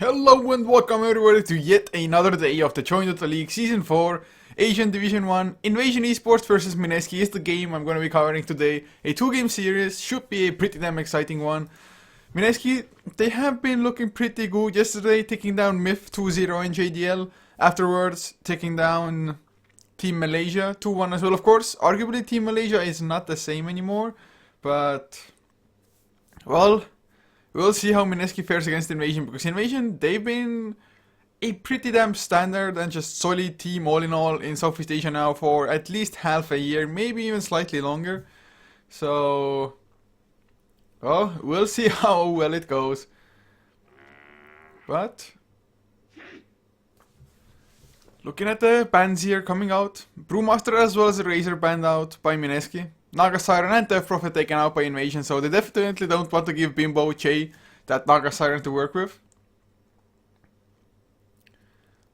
Hello and welcome everybody to yet another day of the Join Dota League Season 4 Asian Division 1 Invasion Esports vs Mineski is the game I'm going to be covering today. A 2-game series, should be a pretty damn exciting one. Mineski, they have been looking pretty good yesterday, taking down MIF 2-0 in jDL. Afterwards, taking down Team Malaysia 2-1 as well. Of course, arguably Team Malaysia is not the same anymore, but well, we'll see how Mineski fares against Invasion, because Invasion, they've been a pretty damn standard and just solid team all in all in Southeast Asia now for at least half a year, maybe even slightly longer. So, well, we'll see how well it goes. But looking at the bans here coming out, Brewmaster as well as Razor banned out by Mineski. Naga Siren and Death Prophet taken out by Invasion, so they definitely don't want to give Bimbo Che that Naga Siren to work with.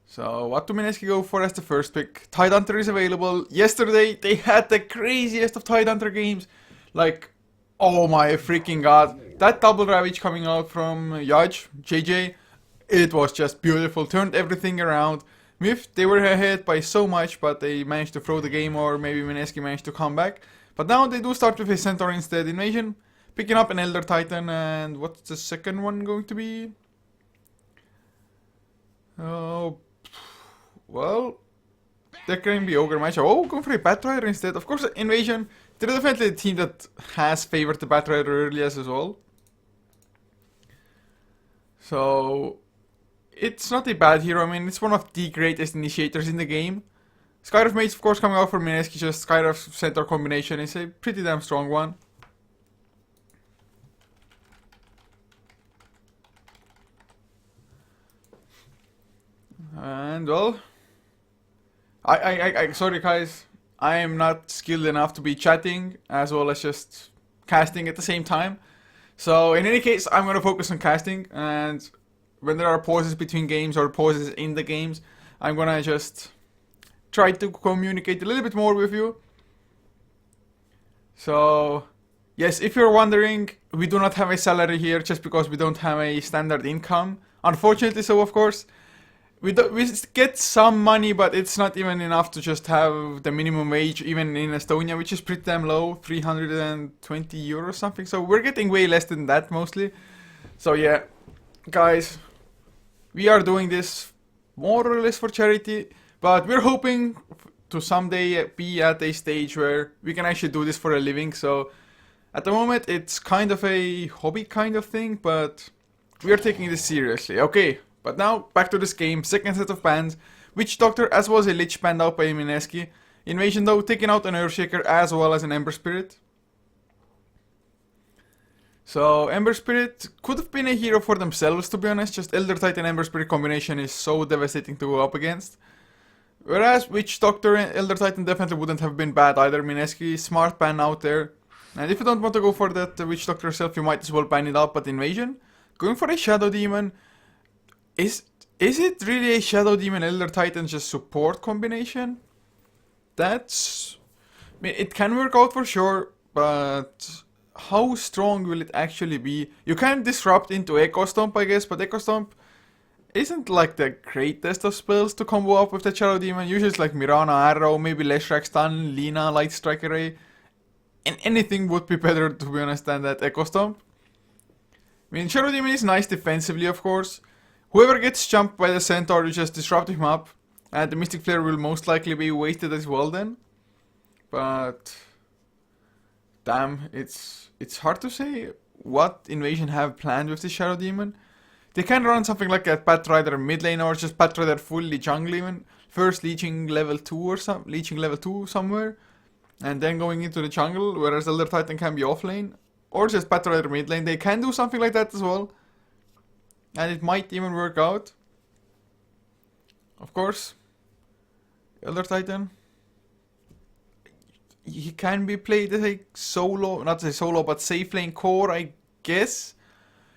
So what do Mineski go for as the first pick? Tidehunter is available. Yesterday they had the craziest of Tidehunter games. Like, oh my freaking god. That double ravage coming out from Yaj, JJ, it was just beautiful. Turned everything around. Myth, they were ahead by so much, but they managed to throw the game, or maybe Mineski managed to come back. But now they do start with a Centaur instead. Invasion picking up an Elder Titan, and what's the second one going to be? Oh, well, that can be Ogre match. Oh, going for a Batrider instead. Of course, Invasion, they're definitely a team that has favored the Batrider earlier as well. So, it's not a bad hero. I mean, it's one of the greatest initiators in the game. Skyriff Mates, of course, coming out for Mineski, just Skyriff Centaur combination is a pretty damn strong one. And well, sorry guys, I am not skilled enough to be chatting as well as just casting at the same time. So in any case, I'm gonna focus on casting, and when there are pauses between games or pauses in the games, I'm gonna just try to communicate a little bit more with you. So yes, if you're wondering, we do not have a salary here just because we don't have a standard income. Unfortunately so, of course. We get some money, but it's not even enough to just have the minimum wage, even in Estonia, which is pretty damn low, 320 euros something. So we're getting way less than that mostly. So yeah, guys, we are doing this more or less for charity, but we're hoping to someday be at a stage where we can actually do this for a living. So at the moment, it's kind of a hobby kind of thing, but we are taking this seriously. Okay. But now, back to this game, second set of bans. Witch Doctor as well as a Lich banned out by Mineski. Invasion though, taking out an Earthshaker as well as an Ember Spirit. So, Ember Spirit could have been a hero for themselves, to be honest. Just Elder Titan Ember Spirit combination is so devastating to go up against. Whereas Witch Doctor and Elder Titan definitely wouldn't have been bad either. Mineski, smart ban out there. And if you don't want to go for that Witch Doctor yourself, you might as well ban it out. But Invasion, going for a Shadow Demon. Is it really a Shadow Demon Elder Titan just support combination? That's, I mean, it can work out for sure, but how strong will it actually be? You can disrupt into Echo Stomp, I guess, but Echo Stomp isn't like the greatest of spells to combo up with the Shadow Demon. Usually it's like Mirana Arrow, maybe Leshrac Stun, Lina Light Strike Array, and anything would be better, to be honest, than that Echo Stomp. I mean, Shadow Demon is nice defensively, of course. Whoever gets jumped by the Centaur, you just disrupt him up, and the Mystic Flare will most likely be wasted as well then. But damn, it's hard to say what Invasion have planned with this Shadow Demon. They can run something like a Batrider mid lane, or just Batrider fully jungle even. First leeching level 2 or leeching level 2 somewhere, and then going into the jungle, whereas Elder Titan can be off lane. Or just Batrider mid lane. They can do something like that as well. And it might even work out. Of course, Elder Titan, he can be played as a solo, not a solo, but safe lane core, I guess.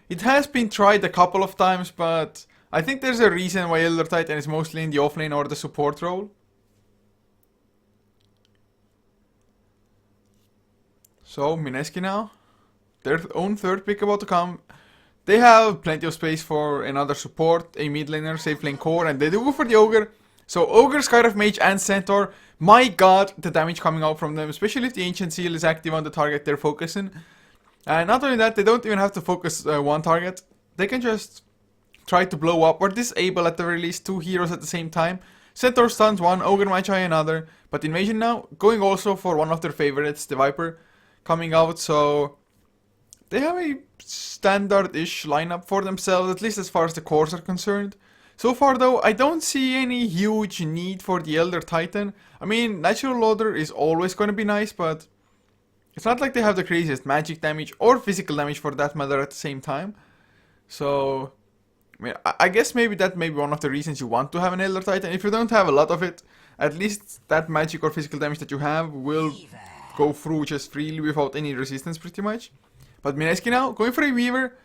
It has been tried a couple of times, but I think there's a reason why Elder Titan is mostly in the offlane or the support role. So, Mineski now. Their own third pick about to come. They have plenty of space for another support, a mid laner, safe lane core, and they do go for the Ogre. So Ogre, Skyrift Mage, and Centaur, my god, the damage coming out from them, especially if the Ancient Seal is active on the target they're focusing. And not only that, they don't even have to focus one target. They can just try to blow up or disable at the very least 2 heroes at the same time. Centaur stuns one, Ogre Magi another. But Invasion now going also for one of their favorites, the Viper, coming out. So they have a standard-ish lineup for themselves, at least as far as the cores are concerned. So far though, I don't see any huge need for the Elder Titan. I mean, Natural Order is always going to be nice, but it's not like they have the craziest magic damage or physical damage for that matter at the same time. So I mean, I guess maybe that may be one of the reasons you want to have an Elder Titan. If you don't have a lot of it, at least that magic or physical damage that you have will go through just freely without any resistance pretty much. But Mineski now, going for a Weaver,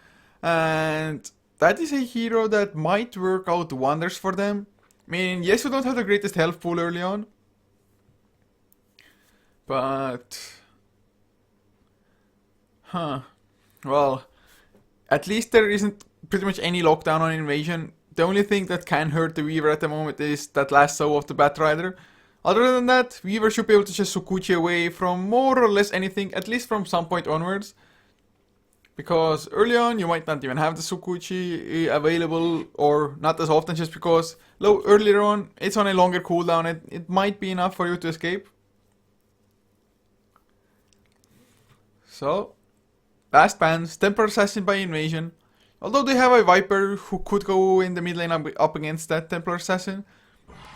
and that is a hero that might work out wonders for them. I mean, yes, you don't have the greatest health pool early on, but well, at least there isn't pretty much any lockdown on Invasion. The only thing that can hurt the Weaver at the moment is that last soul of the Batrider. Other than that, Weaver should be able to just Sukuchi away from more or less anything, at least from some point onwards. Because early on, you might not even have the Sukuchi available, or not as often, just because earlier on, it's on a longer cooldown. It might be enough for you to escape. So, last bans, Temper Assassin by Invasion. Although they have a Viper who could go in the mid lane up against that Templar Assassin,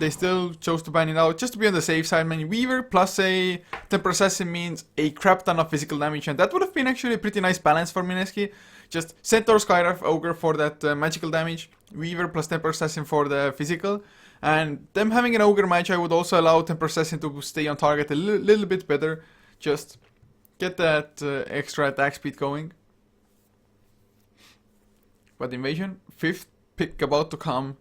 they still chose to ban it out just to be on the safe side. Man, Weaver plus a Templar Assassin means a crap ton of physical damage, and that would have been actually a pretty nice balance for Mineski. Just Centaur, Skyrift, Ogre for that magical damage, Weaver plus Templar Assassin for the physical, and them having an Ogre Magi would also allow Templar Assassin to stay on target a little bit better. Just get that extra attack speed going. But Invasion, 5th pick about to come.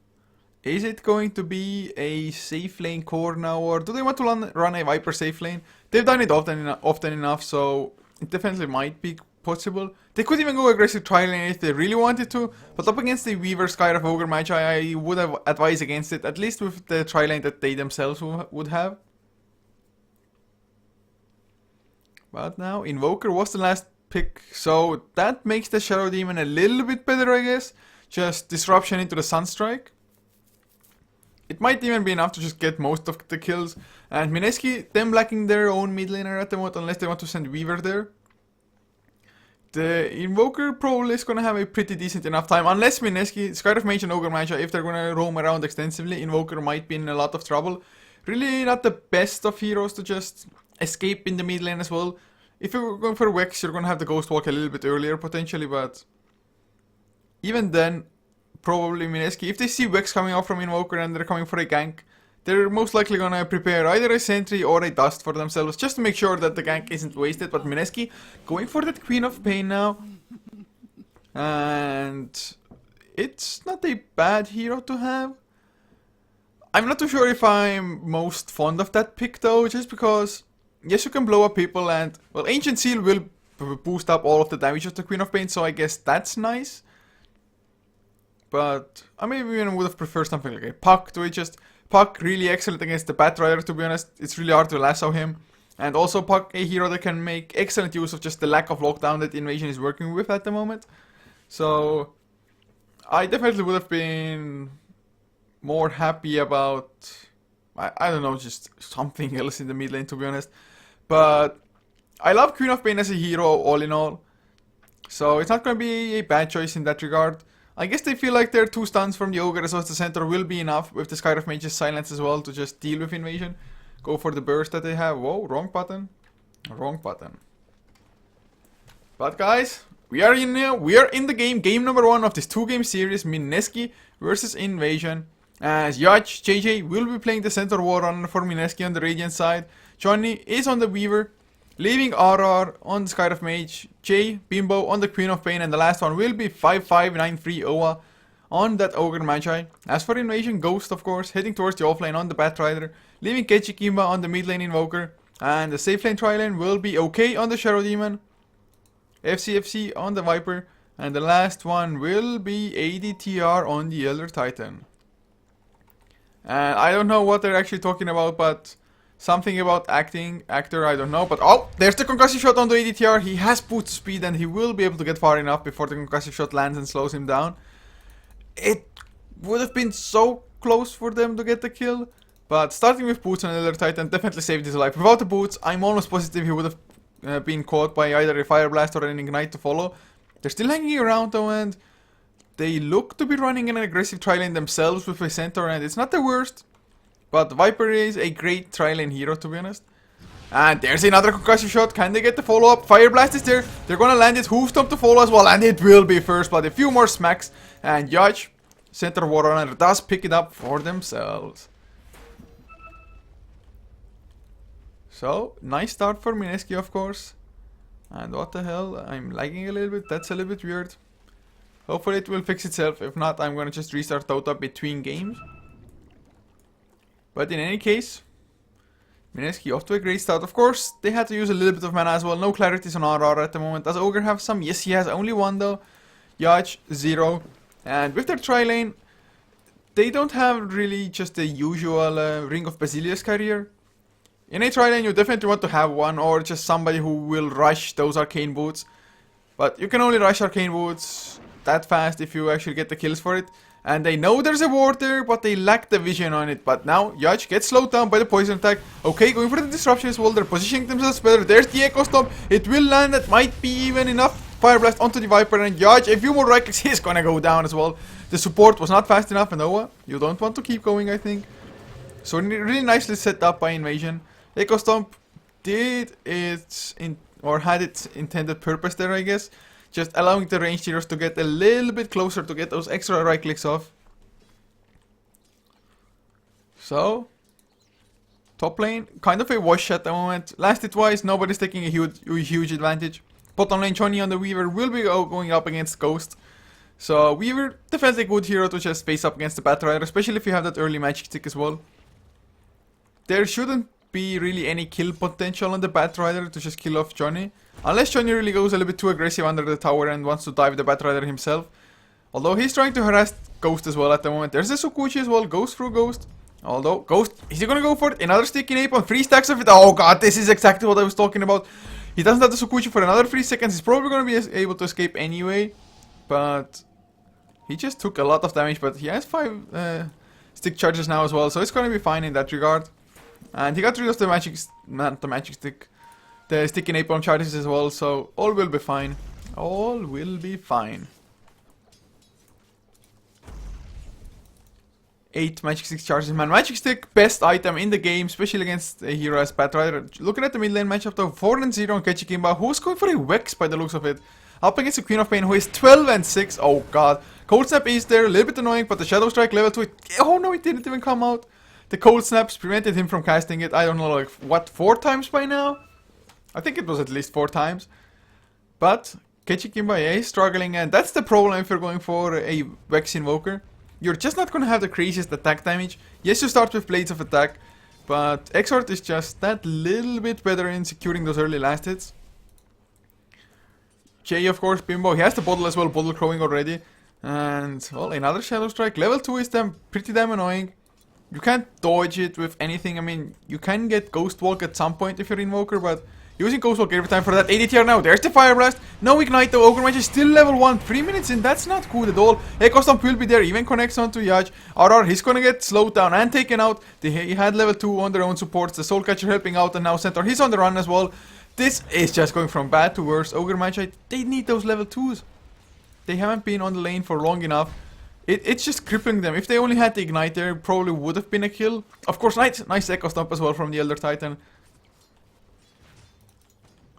Is it going to be a safe lane core now, or do they want to run a Viper safe lane? They've done it often enough, so it definitely might be possible. They could even go aggressive tri lane if they really wanted to, but up against the Weaver, Skyrift, Ogre, Magi, I would have advised against it, at least with the tri lane that they themselves would have. But now, Invoker was the last pick, so that makes the Shadow Demon a little bit better, I guess. Just disruption into the Sunstrike. It might even be enough to just get most of the kills. And Mineski, them lacking their own mid laner at the moment, unless they want to send Weaver there. The Invoker probably is gonna have a pretty decent enough time, unless Mineski, Skyrift Mage and Ogre Magi, if they're gonna roam around extensively, Invoker might be in a lot of trouble. Really not the best of heroes to just escape in the mid lane as well. If you're going for Wex, you're gonna have the Ghost Walk a little bit earlier potentially, but even then, probably Mineski, if they see Wex coming out from Invoker and they're coming for a gank, they're most likely gonna prepare either a sentry or a dust for themselves, just to make sure that the gank isn't wasted. But Mineski going for that Queen of Pain now, and it's not a bad hero to have. I'm not too sure if I'm most fond of that pick though, just because yes, you can blow up people, and well, Ancient Seal will boost up all of the damage of the Queen of Pain, so I guess that's nice. But I maybe even would have preferred something like a Puck to it. Just Puck really excellent against the Batrider, to be honest. It's really hard to lasso him. And also Puck, a hero that can make excellent use of just the lack of lockdown that Invasion is working with at the moment. So I definitely would have been more happy about, I don't know, just something else in the mid lane, to be honest. But I love Queen of Pain as a hero all in all. So it's not going to be a bad choice in that regard. I guess they feel like their 2 stuns from the Ogre as well as the Centaur will be enough with the Skyrift Mage's silence as well to just deal with Invasion. Go for the burst that they have. Whoa, wrong button. Wrong button. But guys, we are in the game. Game number 1 of this 2-game series, Mineski versus Invasion. As Yacht, JJ will be playing the Centaur Warrunner for Mineski on the Radiant side. Johnny is on the Weaver, leaving RR on the Skyrift Mage, Jay, Bimbo on the Queen of Pain, and the last one will be 5593 Oa on that Ogre Magi. As for Invasion, Ghost of course, heading towards the offlane on the Batrider, leaving Kechi Kimba on the mid lane Invoker, and the safe lane tri lane will be okay on the Shadow Demon, FCFC on the Viper, And the last one will be ADTR on the Elder Titan. And I don't know what they're actually talking about, but something about actor, I don't know. But oh, there's the concussive shot on the ADTR. He has boost speed and he will be able to get far enough before the concussive shot lands and slows him down. It would have been so close for them to get the kill. But starting with boots on Elder Titan definitely saved his life. Without the boots, I'm almost positive he would have been caught by either a Fire Blast or an Ignite to follow. They're still hanging around though, and they look to be running an aggressive tri-lane themselves with a Centaur, and it's not the worst. But Viper is a great tri-lane hero, to be honest. And there's another concussive shot. Can they get the follow-up? Fire Blast is there. They're gonna land it. Hoof Stomp to follow as well, and it will be first blood. A few more smacks, and Judge, Centaur Warrunner, does pick it up for themselves. So, nice start for Mineski, of course. And what the hell? I'm lagging a little bit. That's a little bit weird. Hopefully it will fix itself. If not, I'm gonna just restart Dota between games. But in any case, Mineski off to a great start. Of course, they had to use a little bit of mana as well. No clarities on RR at the moment. Does Ogre have some? Yes, he has only one though. Yacht, 0. And with their tri-lane, they don't have really just the usual Ring of Basilius carrier. In a tri-lane, you definitely want to have one, or just somebody who will rush those arcane boots. But you can only rush arcane boots that fast if you actually get the kills for it. And they know there's a ward there, but they lack the vision on it. But now, Yacht gets slowed down by the poison attack. Okay, going for the disruption as well. They're positioning themselves better. There's the Echo Stomp. It will land. That might be even enough. Fire Blast onto the Viper, and Yacht, a few more right clicks, he's gonna go down as well. The support was not fast enough, and Noah, you don't want to keep going, I think. So really nicely set up by Invasion. Echo Stomp did its had its intended purpose there, I guess. Just allowing the ranged heroes to get a little bit closer to get those extra right clicks off. So, top lane, kind of a wash at the moment. Lasted twice, nobody's taking a huge advantage. Bottom lane, Johnny on the Weaver will be going up against Ghost. So, Weaver, definitely a good hero to just face up against the Batrider, especially if you have that early magic stick as well. There shouldn't be really any kill potential on the Batrider to just kill off Johnny. Unless Johnny really goes a little bit too aggressive under the tower and wants to dive the Batrider himself. Although he's trying to harass Ghost as well at the moment. There's a Sukuchi as well, goes through Ghost. Although, Ghost, is he gonna go for it? Another sticky nape on 3 stacks of it? Oh god, this is exactly what I was talking about. He doesn't have the Sukuchi for another 3 seconds. He's probably gonna be able to escape anyway. But he just took a lot of damage, but he has 5 stick charges now as well. So it's gonna be fine in that regard. And he got rid of the the sticky napalm charges as well, so all will be fine. All will be fine. 8 magic stick charges, man. Magic stick, best item in the game, especially against a hero as Batrider. Looking at the mid lane matchup though, 4-0 on Kechikimba, who's going for a Vex by the looks of it. Up against the Queen of Pain, who is 12-6. Oh god. Cold Snap is there, a little bit annoying, but the Shadow Strike level 2, oh no, it didn't even come out. The Cold Snaps prevented him from casting it, I don't know, like, what, 4 times by now? I think it was at least 4 times. But Kechikimba is struggling, and that's the problem if you're going for a Vex Invoker. You're just not gonna have the craziest attack damage. Yes, you start with Blades of Attack, but Exort is just that little bit better in securing those early last hits. Jay, of course, Bimbo, he has the bottle as well, bottle crowing already. And, well, another Shadow Strike. Level 2 is pretty damn annoying. You can't dodge it with anything. I mean, you can get Ghost Walk at some point if you're Invoker, but using Ghost Walk every time for that ADTR now. There's the Fire Blast. No Ignite though. Ogre Mage is still level 1. 3 minutes in. That's not good at all. Echo Stomp will be there. Even connects onto Yaj. RR, he's gonna get slowed down and taken out. He had level 2 on their own supports. The Soul Catcher helping out, and now Centaur, he's on the run as well. This is just going from bad to worse. Ogre Mage, they need those level 2s. They haven't been on the lane for long enough. It's just crippling them. If they only had the Ignite there, it probably would have been a kill. Of course, nice Echo Stomp as well from the Elder Titan.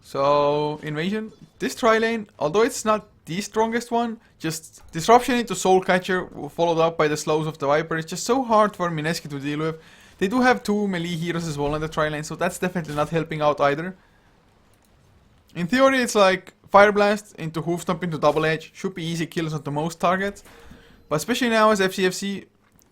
So, Invasion. This tri-lane, although it's not the strongest one, just Disruption into Soul Catcher followed up by the slows of the Viper. It's just so hard for Mineski to deal with. They do have 2 melee heroes as well on the tri-lane, so that's definitely not helping out either. In theory, it's like Fire Blast into Hoof Stomp into Double Edge. Should be easy kills onto most targets. But especially now as FCFC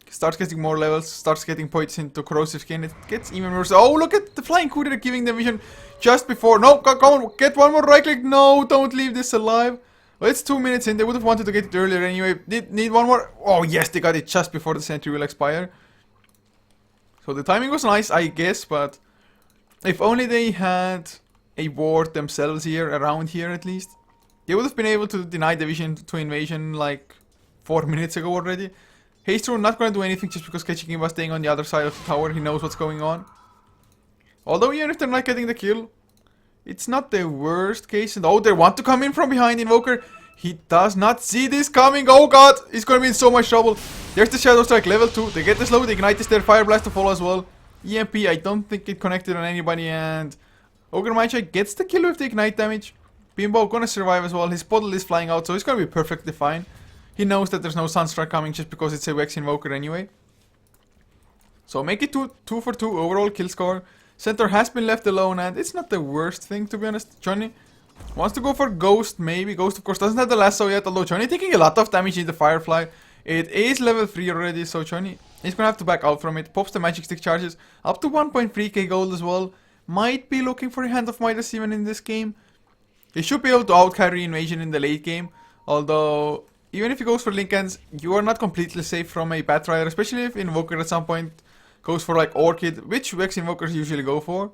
starts getting more levels, starts getting points into Corrosive Skin, it gets even worse. Oh, look at the Flying Coup they're giving them vision just before. No, come on, get one more right click. No, don't leave this alive. Well, it's 2 minutes in. They would have wanted to get it earlier anyway. Did need one more. Oh, yes, they got it just before the sentry will expire. So the timing was nice, I guess, but if only they had a ward themselves here, around here at least. They would have been able to deny the vision to invasion like 4 minutes ago already. Hastrune not gonna do anything just because Ketchikin was staying on the other side of the tower. He knows what's going on. Although even if they're not getting the kill, it's not the worst case. And oh, they want to come in from behind Invoker. He does not see this coming. Oh god, he's gonna be in so much trouble. There's the Shadow Strike level 2. They get the slow, they ignite this, their Fire Blast to fall as well. EMP, I don't think it connected on anybody, and Ogre Mindshake gets the kill with the ignite damage. Bimbo gonna survive as well. His bottle is flying out, so he's gonna be perfectly fine. He knows that there's no Sunstrike coming just because it's a Vex Invoker anyway. So make it 2 for 2 overall kill score. Center has been left alone, and it's not the worst thing, to be honest. Johnny wants to go for Ghost, maybe. Ghost, of course, doesn't have the lasso yet, although Johnny taking a lot of damage in the Firefly. It is level 3 already, so Johnny is gonna have to back out from it. Pops the Magic Stick charges, up to 1.3k gold as well. Might be looking for a Hand of Midas even in this game. He should be able to outcarry Invasion in the late game, although even if he goes for Linkens, you are not completely safe from a Batrider, especially if Invoker at some point goes for like Orchid, which Vex Invokers usually go for.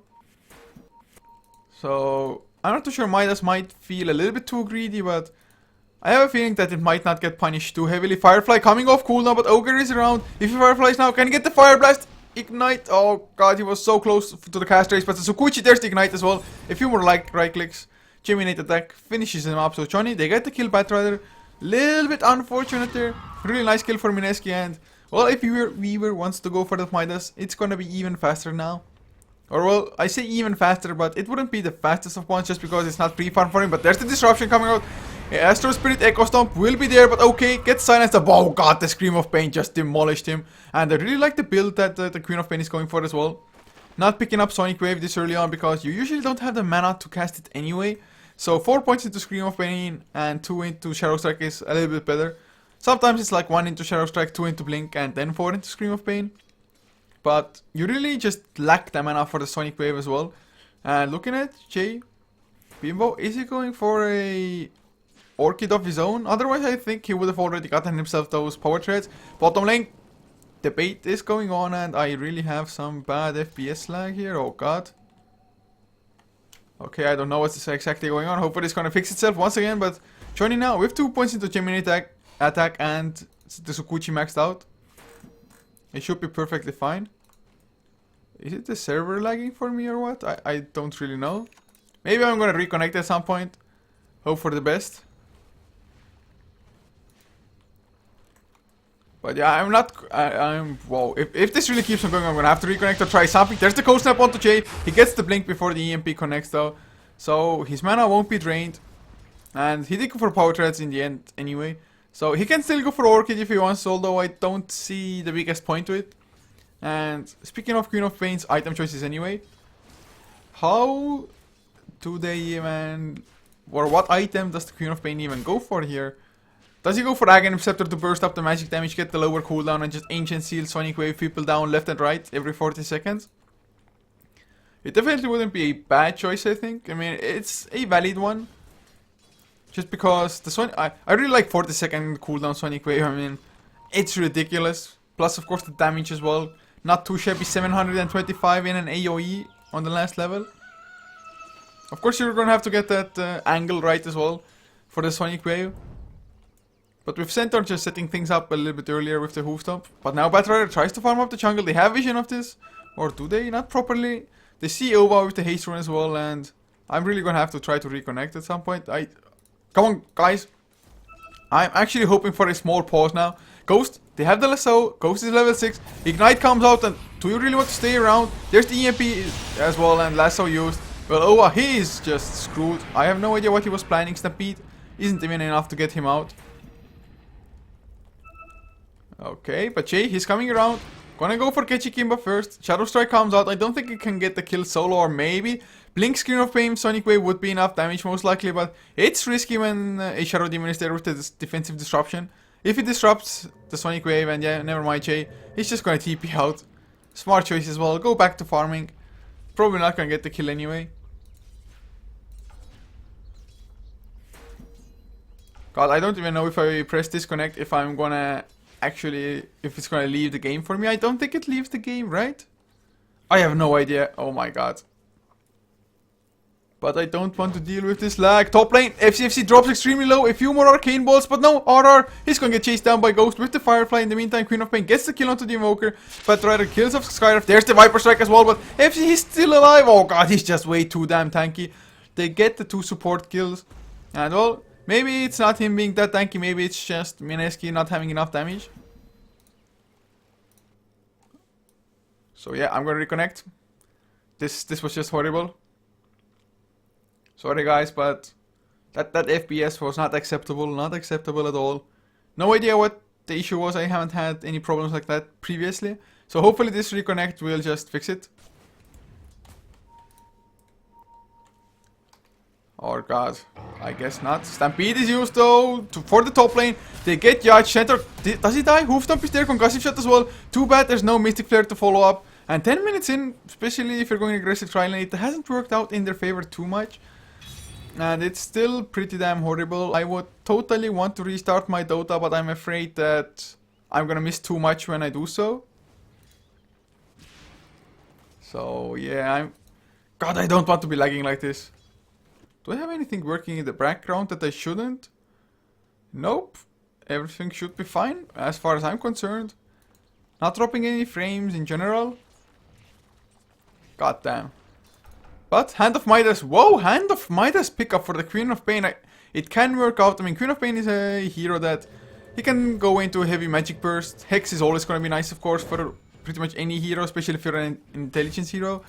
So I'm not too sure. Midas might feel a little bit too greedy, but I have a feeling that it might not get punished too heavily. Firefly coming off cooldown, but Ogre is around. If he Fireflies now, can he get the Fire Blast? Ignite. Oh god, he was so close to the cast race, but the Sukuchi, there's the Ignite as well. A few more like right clicks. Geminate attack finishes him up. So Johnny, they get the kill, Batrider. Little bit unfortunate there. Really nice kill for Mineski, and well, if Weaver wants to go for the Midas, it's gonna be even faster now. Or well, I say even faster, but it wouldn't be the fastest of ones just because it's not pre-farm for him. But there's the disruption coming out. Astro Spirit Echo Stomp will be there, but okay, gets silenced. Oh god, the Scream of Pain just demolished him. And I really like the build that the Queen of Pain is going for as well. Not picking up Sonic Wave this early on because you usually don't have the mana to cast it anyway. So 4 points into Scream of Pain and 2 into Shadow Strike is a little bit better. Sometimes it's like 1 into Shadow Strike, 2 into Blink, and then 4 into Scream of Pain. But you really just lack the mana for the Sonic Wave as well. And looking at Jay, Bimbo, is he going for a Orchid of his own? Otherwise I think he would have already gotten himself those power treads. Bottom lane, debate is going on, and I really have some bad FPS lag here. Oh god. Okay, I don't know what's exactly going on. Hopefully it's gonna fix itself once again. But Johnny now with 2 points into Gemini attack and the Sukuchi maxed out. It should be perfectly fine. Is it the server lagging for me or what? I don't really know. Maybe I'm gonna reconnect at some point. Hope for the best. But yeah, I'm wow. If this really keeps on going, I'm gonna have to reconnect or try something. There's the cold snap onto Jay. He gets the blink before the EMP connects though. So his mana won't be drained. And he did go for power treads in the end anyway. So he can still go for Orchid if he wants, although I don't see the biggest point to it. And speaking of Queen of Pain's item choices anyway, how do they even, or what item does the Queen of Pain even go for here? Does he go for Aghanim Scepter to burst up the magic damage, get the lower cooldown, and just Ancient Seal, Sonic Wave people down left and right every 40 seconds? It definitely wouldn't be a bad choice, I think. I mean, it's a valid one. Just because the Sonic, I really like 40-second cooldown Sonic Wave. I mean, it's ridiculous. Plus, of course, the damage as well. Not too shabby. 725 in an AoE on the last level. Of course, you're gonna have to get that angle right as well for the Sonic Wave. But with Centaur just setting things up a little bit earlier with the Hoof Stomp. But now Batrider tries to farm up the jungle. They have vision of this, or do they? Not properly. They see Ova with the haste run as well, and I'm really gonna have to try to reconnect at some point. Come on, guys. I'm actually hoping for a small pause now. Ghost, they have the lasso. Ghost is level 6. Ignite comes out, and do you really want to stay around? There's the EMP as well, and lasso used. Well, Owa, he is just screwed. I have no idea what he was planning. Stampede isn't even enough to get him out. Okay, but Jay, he's coming around. Gonna go for Ketchikimba first. Shadow Strike comes out. I don't think he can get the kill solo, or maybe Blink, Screen of Pain, Sonic Wave would be enough damage most likely, but it's risky when a Shadow Demon is there with the defensive disruption. If he disrupts the Sonic Wave, and yeah, never mind Jay, he's just gonna TP out. Smart choice as well. Go back to farming. Probably not gonna get the kill anyway. God, I don't even know if I press disconnect if I'm gonna actually, if it's gonna leave the game for me. I don't think it leaves the game, right? I have no idea. Oh my god. But I don't want to deal with this lag. Top lane, FCFC drops extremely low. A few more arcane balls, but no, RR. He's gonna get chased down by Ghost with the Firefly. In the meantime, Queen of Pain gets the kill onto the Invoker. But Rider kills off Skyrift. There's the Viper Strike as well, but FC, he's still alive. Oh god, he's just way too damn tanky. They get the 2 support kills. And well, maybe it's not him being that tanky. Maybe it's just Mineski not having enough damage. So yeah, I'm gonna reconnect. This was just horrible. Sorry guys, but that FPS was not acceptable at all. No idea what the issue was. I haven't had any problems like that previously. So hopefully this reconnect will just fix it. Oh god, I guess not. Stampede is used though for the top lane. They get Judge. Center, does he die? Hoofstomp is there, concussive shot as well. Too bad there's no Mystic Flare to follow up. And 10 minutes in, especially if you're going aggressive tri lane, it hasn't worked out in their favor too much. And it's still pretty damn horrible. I would totally want to restart my Dota, but I'm afraid that I'm gonna miss too much when I do so. So yeah, God, I don't want to be lagging like this. Do I have anything working in the background that I shouldn't? Nope. Everything should be fine, as far as I'm concerned. Not dropping any frames in general. God damn. But Hand of Midas, whoa, Hand of Midas pickup for the Queen of Pain. It can work out. I mean, Queen of Pain is a hero that he can go into a heavy magic burst. Hex is always going to be nice, of course, for pretty much any hero, especially if you're an intelligence hero.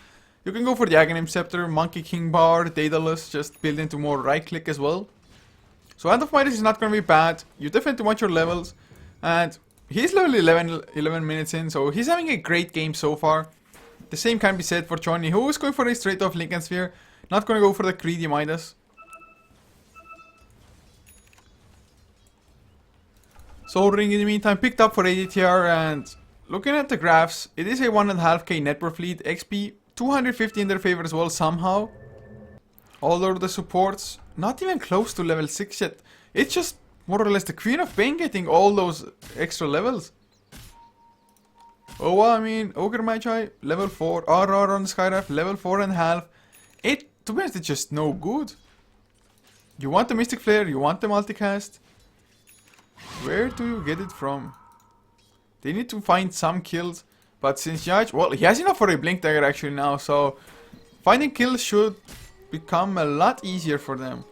You can go for the Aghanim Scepter, Monkey King Bar, Daedalus, just build into more right click as well. So Hand of Midas is not going to be bad. You definitely want your levels. And he's level 11 minutes in, so he's having a great game so far. The same can be said for Johnny, who is going for a straight off Lincoln Sphere. Not going to go for the greedy Midas. Soul Ring in the meantime picked up for ADTR, and looking at the graphs, it is a 1.5k net worth lead. XP 250 in their favor as well somehow. Although the supports not even close to level 6 yet. It's just more or less the Queen of Pain getting all those extra levels. Oh, I mean, Ogre Magi, level 4, RR on the Skyrift, level 4.5. To be honest, it's just no good. You want the Mystic Flare, you want the multicast. Where do you get it from? They need to find some kills. But since Judge, well, he has enough for a Blink Dagger actually now, so finding kills should become a lot easier for them.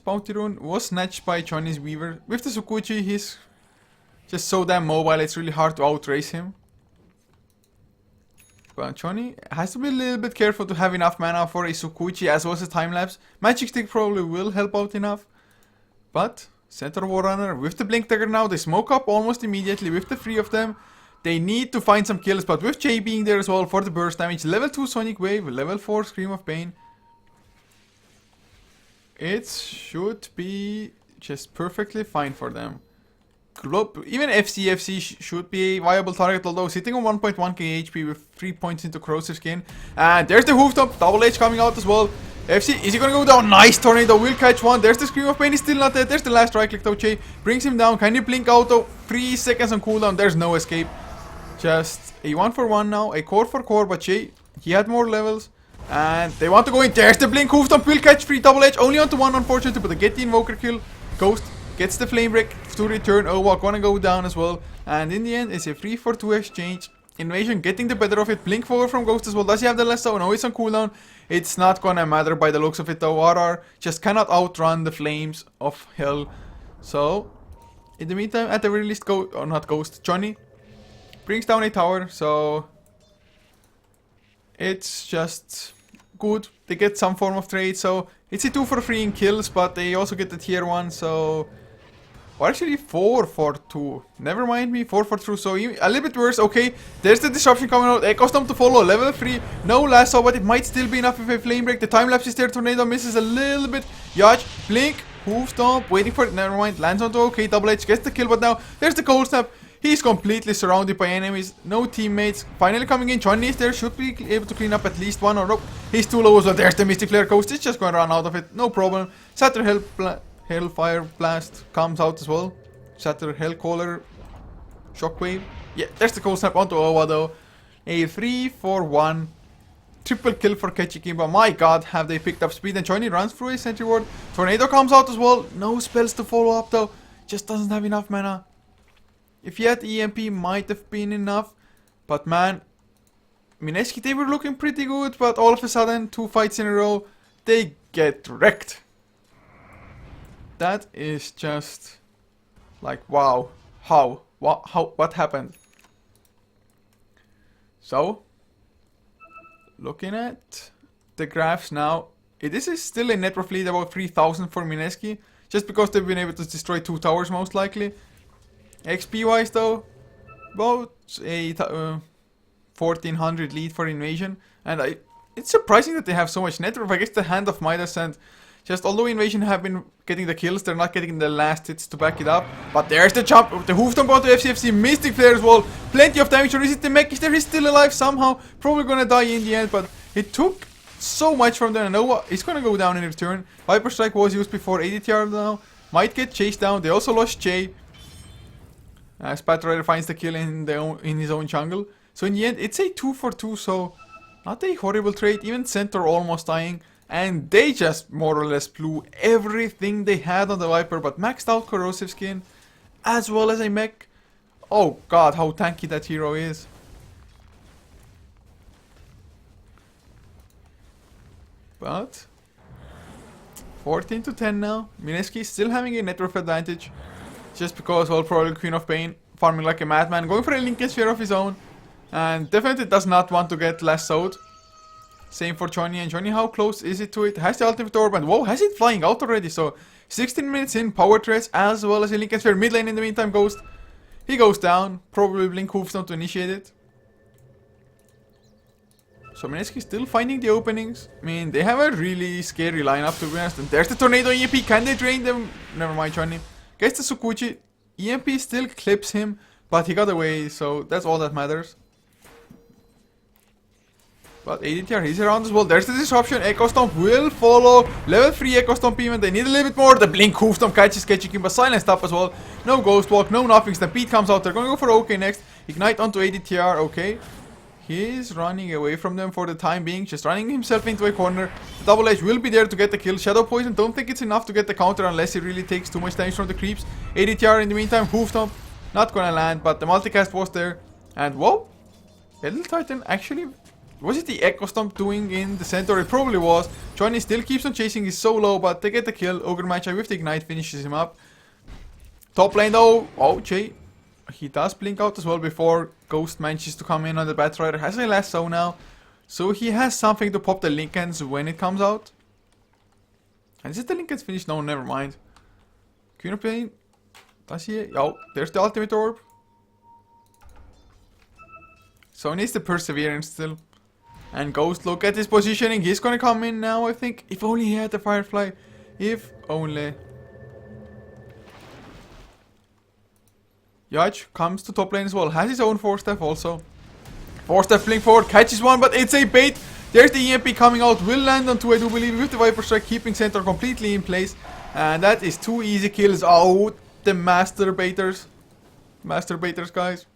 Bounty Rune was snatched by Johnny's Weaver. With the Sukuchi, he's just so damn mobile, it's really hard to outrace him. But Johnny has to be a little bit careful to have enough mana for a Sukuchi as well as a time-lapse. Magic Stick probably will help out enough. But Center Warrunner with the Blink Dagger now, they smoke up almost immediately with the 3 of them. They need to find some kills, but with Jay being there as well for the burst damage. Level 2 Sonic Wave, level 4 Scream of Pain. It should be just perfectly fine for them. Even FCFC should be a viable target, although sitting on 1.1k HP with 3 points into Corrosive Skin. And there's the Hoofstomp, Double H coming out as well. FC, is he gonna go down? Nice Tornado, will catch one. There's the Scream of Pain, he's still not dead. There's the last right click though, Che brings him down. Can you blink auto? 3 seconds on cooldown, there's no escape. Just a 1-for-1 now, a core for core, but Che, he had more levels. And they want to go in. There's the blink. Hoofstomp will catch 3 Double Edge. Only onto 1, unfortunately, but they get the Invoker kill. Ghost gets the Flame Break to return. Owak gonna go down as well. And in the end, it's a 3-for-2 exchange. Invasion getting the better of it. Blink forward from Ghost as well. Does he have the lasso? No, it's on cooldown. It's not gonna matter by the looks of it though. RR just cannot outrun the flames of hell. So, in the meantime, at the very least, Johnny brings down a tower. So, it's just good. They get some form of trade, so it's a 2-for-3 in kills, but they also get the tier 1, so... Or actually 4-for-2. Never mind me, 4-for-2, so a little bit worse. Okay, there's the disruption coming out. Echo Stomp to follow, level 3. No lasso, but it might still be enough if a Flame Break. The time lapse is there, Tornado misses a little bit. Yacht, Blink, Hoof Stomp, waiting for it, never mind. Lands onto OK, Double H gets the kill, but now there's the Cold Snap. He's completely surrounded by enemies, no teammates. Finally coming in, Johnny is there, should be able to clean up at least one, or nope, he's too low as well. There's the Mystic Flare Ghost, it's just going to run out of it, no problem. Shatter Hellfire Blast comes out as well. Shatter Hellcaller Shockwave. Yeah, there's the Cold Snap onto Owa though. A 3-4-1 triple kill for Ketchikimba. My god, have they picked up speed, and Johnny runs through his sentry ward. Tornado comes out as well, no spells to follow up though, just doesn't have enough mana. If he had EMP, might have been enough. But man, Mineski, they were looking pretty good. But all of a sudden, 2 fights in a row, they get wrecked. That is just like, wow. How? What happened? So, looking at the graphs now, this is still a net worth lead about 3,000 for Mineski. Just because they've been able to destroy 2 towers most likely. XP wise though, about a 1400 lead for Invasion, and it's surprising that they have so much net worth. I guess the Hand of Midas, and just although Invasion have been getting the kills, they're not getting the last hits to back it up. But there's the jump, the hoofstomp onto FCFC, Mystic Flare as well, plenty of damage. Or is it the mech? Is there? He's still alive somehow, probably gonna die in the end, but it took so much from them. I know what, he's gonna go down in return. Viper Strike was used before, ADTR now, might get chased down. They also lost Jay. Spatrider finds the kill in his own jungle. So in the end, it's a 2-for-2, so not a horrible trade. Even Centaur almost dying. And they just more or less blew everything they had on the Viper. But maxed out corrosive skin, as well as a mech. Oh god, how tanky that hero is. But 14-10 now. Mineski is still having a net worth advantage. Just because, well, probably Queen of Pain farming like a madman, going for a Lincoln Sphere of his own, and definitely does not want to get lassoed. Same for Johnny, and Johnny, how close is it to it? Has the ultimate orb, and whoa, has it flying out already? So 16 minutes in, power threats as well as a Lincoln Sphere. Mid lane in the meantime, Ghost. He goes down, probably Blink Hoofstone to initiate it. So Mineski still finding the openings. I mean, they have a really scary lineup to be honest. And there's the Tornado EMP, can they drain them? Never mind, Johnny. Gets the Sukuchi, EMP still clips him, but he got away, so that's all that matters. But ADTR, he's around as well. There's the disruption, Echo Stomp will follow. Level 3 Echo Stomp even, they need a little bit more. The Blink Hoofstomp catches Ketchikimba, silenced up as well. No Ghost Walk, no nothing, Stampede comes out, they're gonna go for OK next. Ignite onto ADTR, okay. He's running away from them for the time being, just running himself into a corner. The Double Edge will be there to get the kill. Shadow Poison, don't think it's enough to get the counter unless he really takes too much damage from the creeps. ADTR in the meantime, Hoofstomp, not gonna land, but the multicast was there. And whoa, Elder Titan actually, was it the Echo Stomp doing in the center? It probably was. Johnny still keeps on chasing, he's so low, but they get the kill. Ogre Magi with the Ignite finishes him up. Top lane though, oh Jay. He does blink out as well before Ghost manages to come in on the Batrider. Has a lasso now, so he has something to pop the Lincolns when it comes out. And is it the Lincolns finished? No, never mind. Queen of Pain, does he? Oh, there's the ultimate orb. So he needs the Perseverance still. And Ghost, look at his positioning. He's gonna come in now, I think. If only he had the Firefly. If only. Yaj comes to top lane as well, has his own 4-step also. 4-step blink forward, catches one, but it's a bait. There's the EMP coming out, will land on 2, I do believe, with the Viper Strike, keeping Centaur completely in place. And that is 2 easy kills. Oh, the Master Baiters, guys.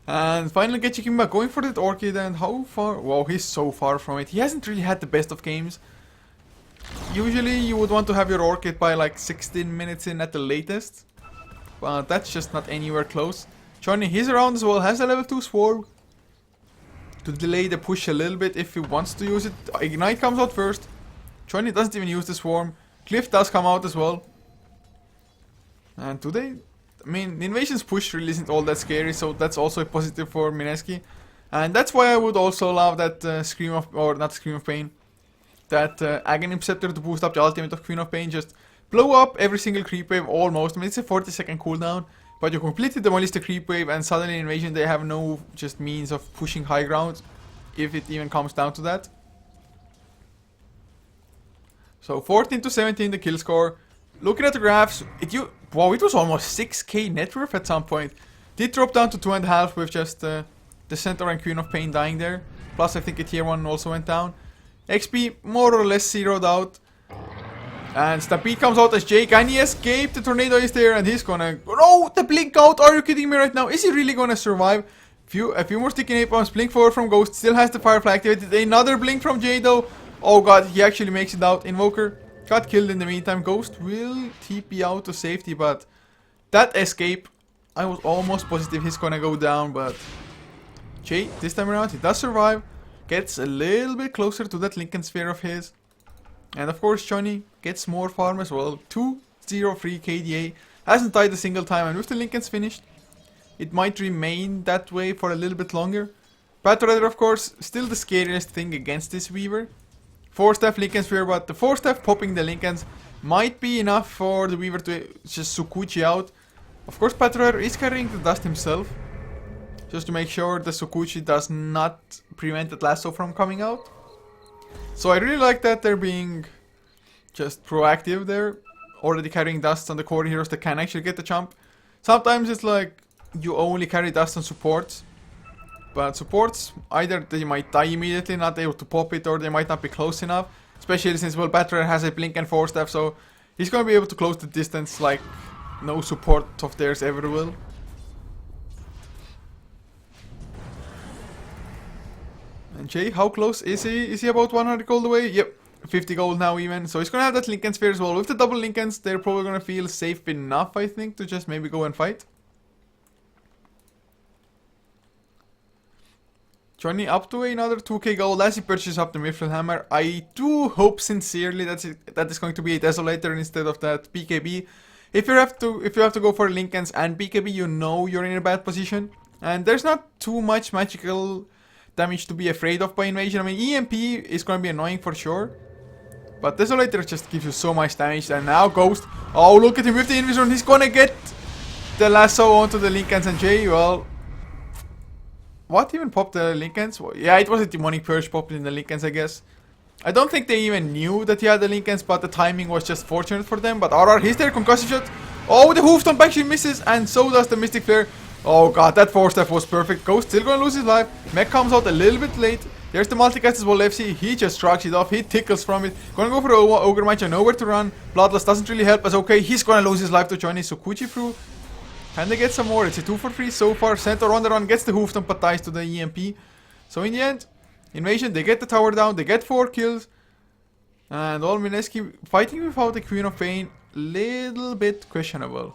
And finally Ketchikimba going for that Orchid, and how far? Wow, he's so far from it. He hasn't really had the best of games. Usually you would want to have your Orchid by like 16 minutes in at the latest. But that's just not anywhere close. Johnny, he's around as well, has a level 2 Swarm to delay the push a little bit if he wants to use it. Ignite comes out first. Johnny doesn't even use the Swarm. Cliff does come out as well. And today, I mean, the Invasion's push really isn't all that scary, so that's also a positive for Mineski. And that's why I would also love that Scream of, or not Scream of Pain, that Aghanim Scepter to boost up the ultimate of Queen of Pain. Just blow up every single creep wave almost. I mean, it's a 40-second cooldown, but you completely demolish the creep wave, and suddenly Invasion, they have no just means of pushing high ground, if it even comes down to that. So 14-17 the kill score. looking at the graphs, wow, it was almost 6k net worth at some point. Did drop down to 2.5 with just the Centaur and Queen of Pain dying there. Plus, I think a tier 1 also went down. XP more or less zeroed out. And Stampede comes out as Jay. Can he escape? The tornado is there and he's gonna... No! The blink out! Are you kidding me right now? Is he really gonna survive? A few more sticky napalms. Blink forward from Ghost. Still has the Firefly activated. Another blink from Jay though. Oh god, he actually makes it out. Invoker got killed in the meantime. Ghost will TP out to safety, but that escape, I was almost positive he's gonna go down, but Jay, this time around, he does survive. Gets a little bit closer to that Lincoln Sphere of his. And of course, Johnny gets more farm as well. 203 KDA. Hasn't died a single time, and with the Lincolns finished, it might remain that way for a little bit longer. Pathrider, of course, still the scariest thing against this Weaver. 4-staff Lincoln Sphere, but the 4-staff popping the Lincolns might be enough for the Weaver to just Sukuchi out. Of course, Pathrider is carrying the dust himself, just to make sure the Sukuchi does not prevent the lasso from coming out. So I really like that they're being just proactive there, already carrying dust on the core heroes that can actually get the jump. Sometimes it's like you only carry dust on supports, but supports, either they might die immediately, not able to pop it, or they might not be close enough. Especially since, well, Pathrider has a blink and 4-staff, so he's gonna be able to close the distance like no support of theirs ever will. And Jay, how close is he? Is he about 100 gold away? Yep, 50 gold now even. So he's gonna have that Lincoln Sphere as well. With the double Lincolns, they're probably gonna feel safe enough, I think, to just maybe go and fight. Johnny up to another 2k gold as he purchases up the Mithril Hammer. I do hope sincerely that is going to be a Desolator instead of that BKB. If you have to go for Lincolns and BKB, you know you're in a bad position. And there's not too much magical damage to be afraid of by Invasion. I mean, EMP is going to be annoying for sure, but Desolator just gives you so much damage. And now Ghost, oh look at him with the Invision, he's gonna get the lasso onto the Lincolns. And Jay, well, what even popped the Lincolns? Well, yeah, it was a Demonic Purge popped in the Lincolns, I guess. I don't think they even knew that he had the Lincolns, but the timing was just fortunate for them. But RR, he's there, concussive shot. Oh, the Hoof Stomp actually misses, and so does the Mystic Flare. Oh god, that 4-staff was perfect. Ghost still gonna lose his life. Mech comes out a little bit late. There's the multicast as well, FC. He just shrugs it off. He tickles from it. Gonna go for the Ogre Match. I know where to run. Bloodlust doesn't really help us. Okay, he's gonna lose his life to Johnny Sukuchi through. Can they get some more? It's a 2 for 3 so far. Centaur on the run gets the Hoof Stomp but dies to the EMP. So in the end, Invasion, they get the tower down. They get 4 kills. And all Mineski fighting without the Queen of Pain. Little bit questionable.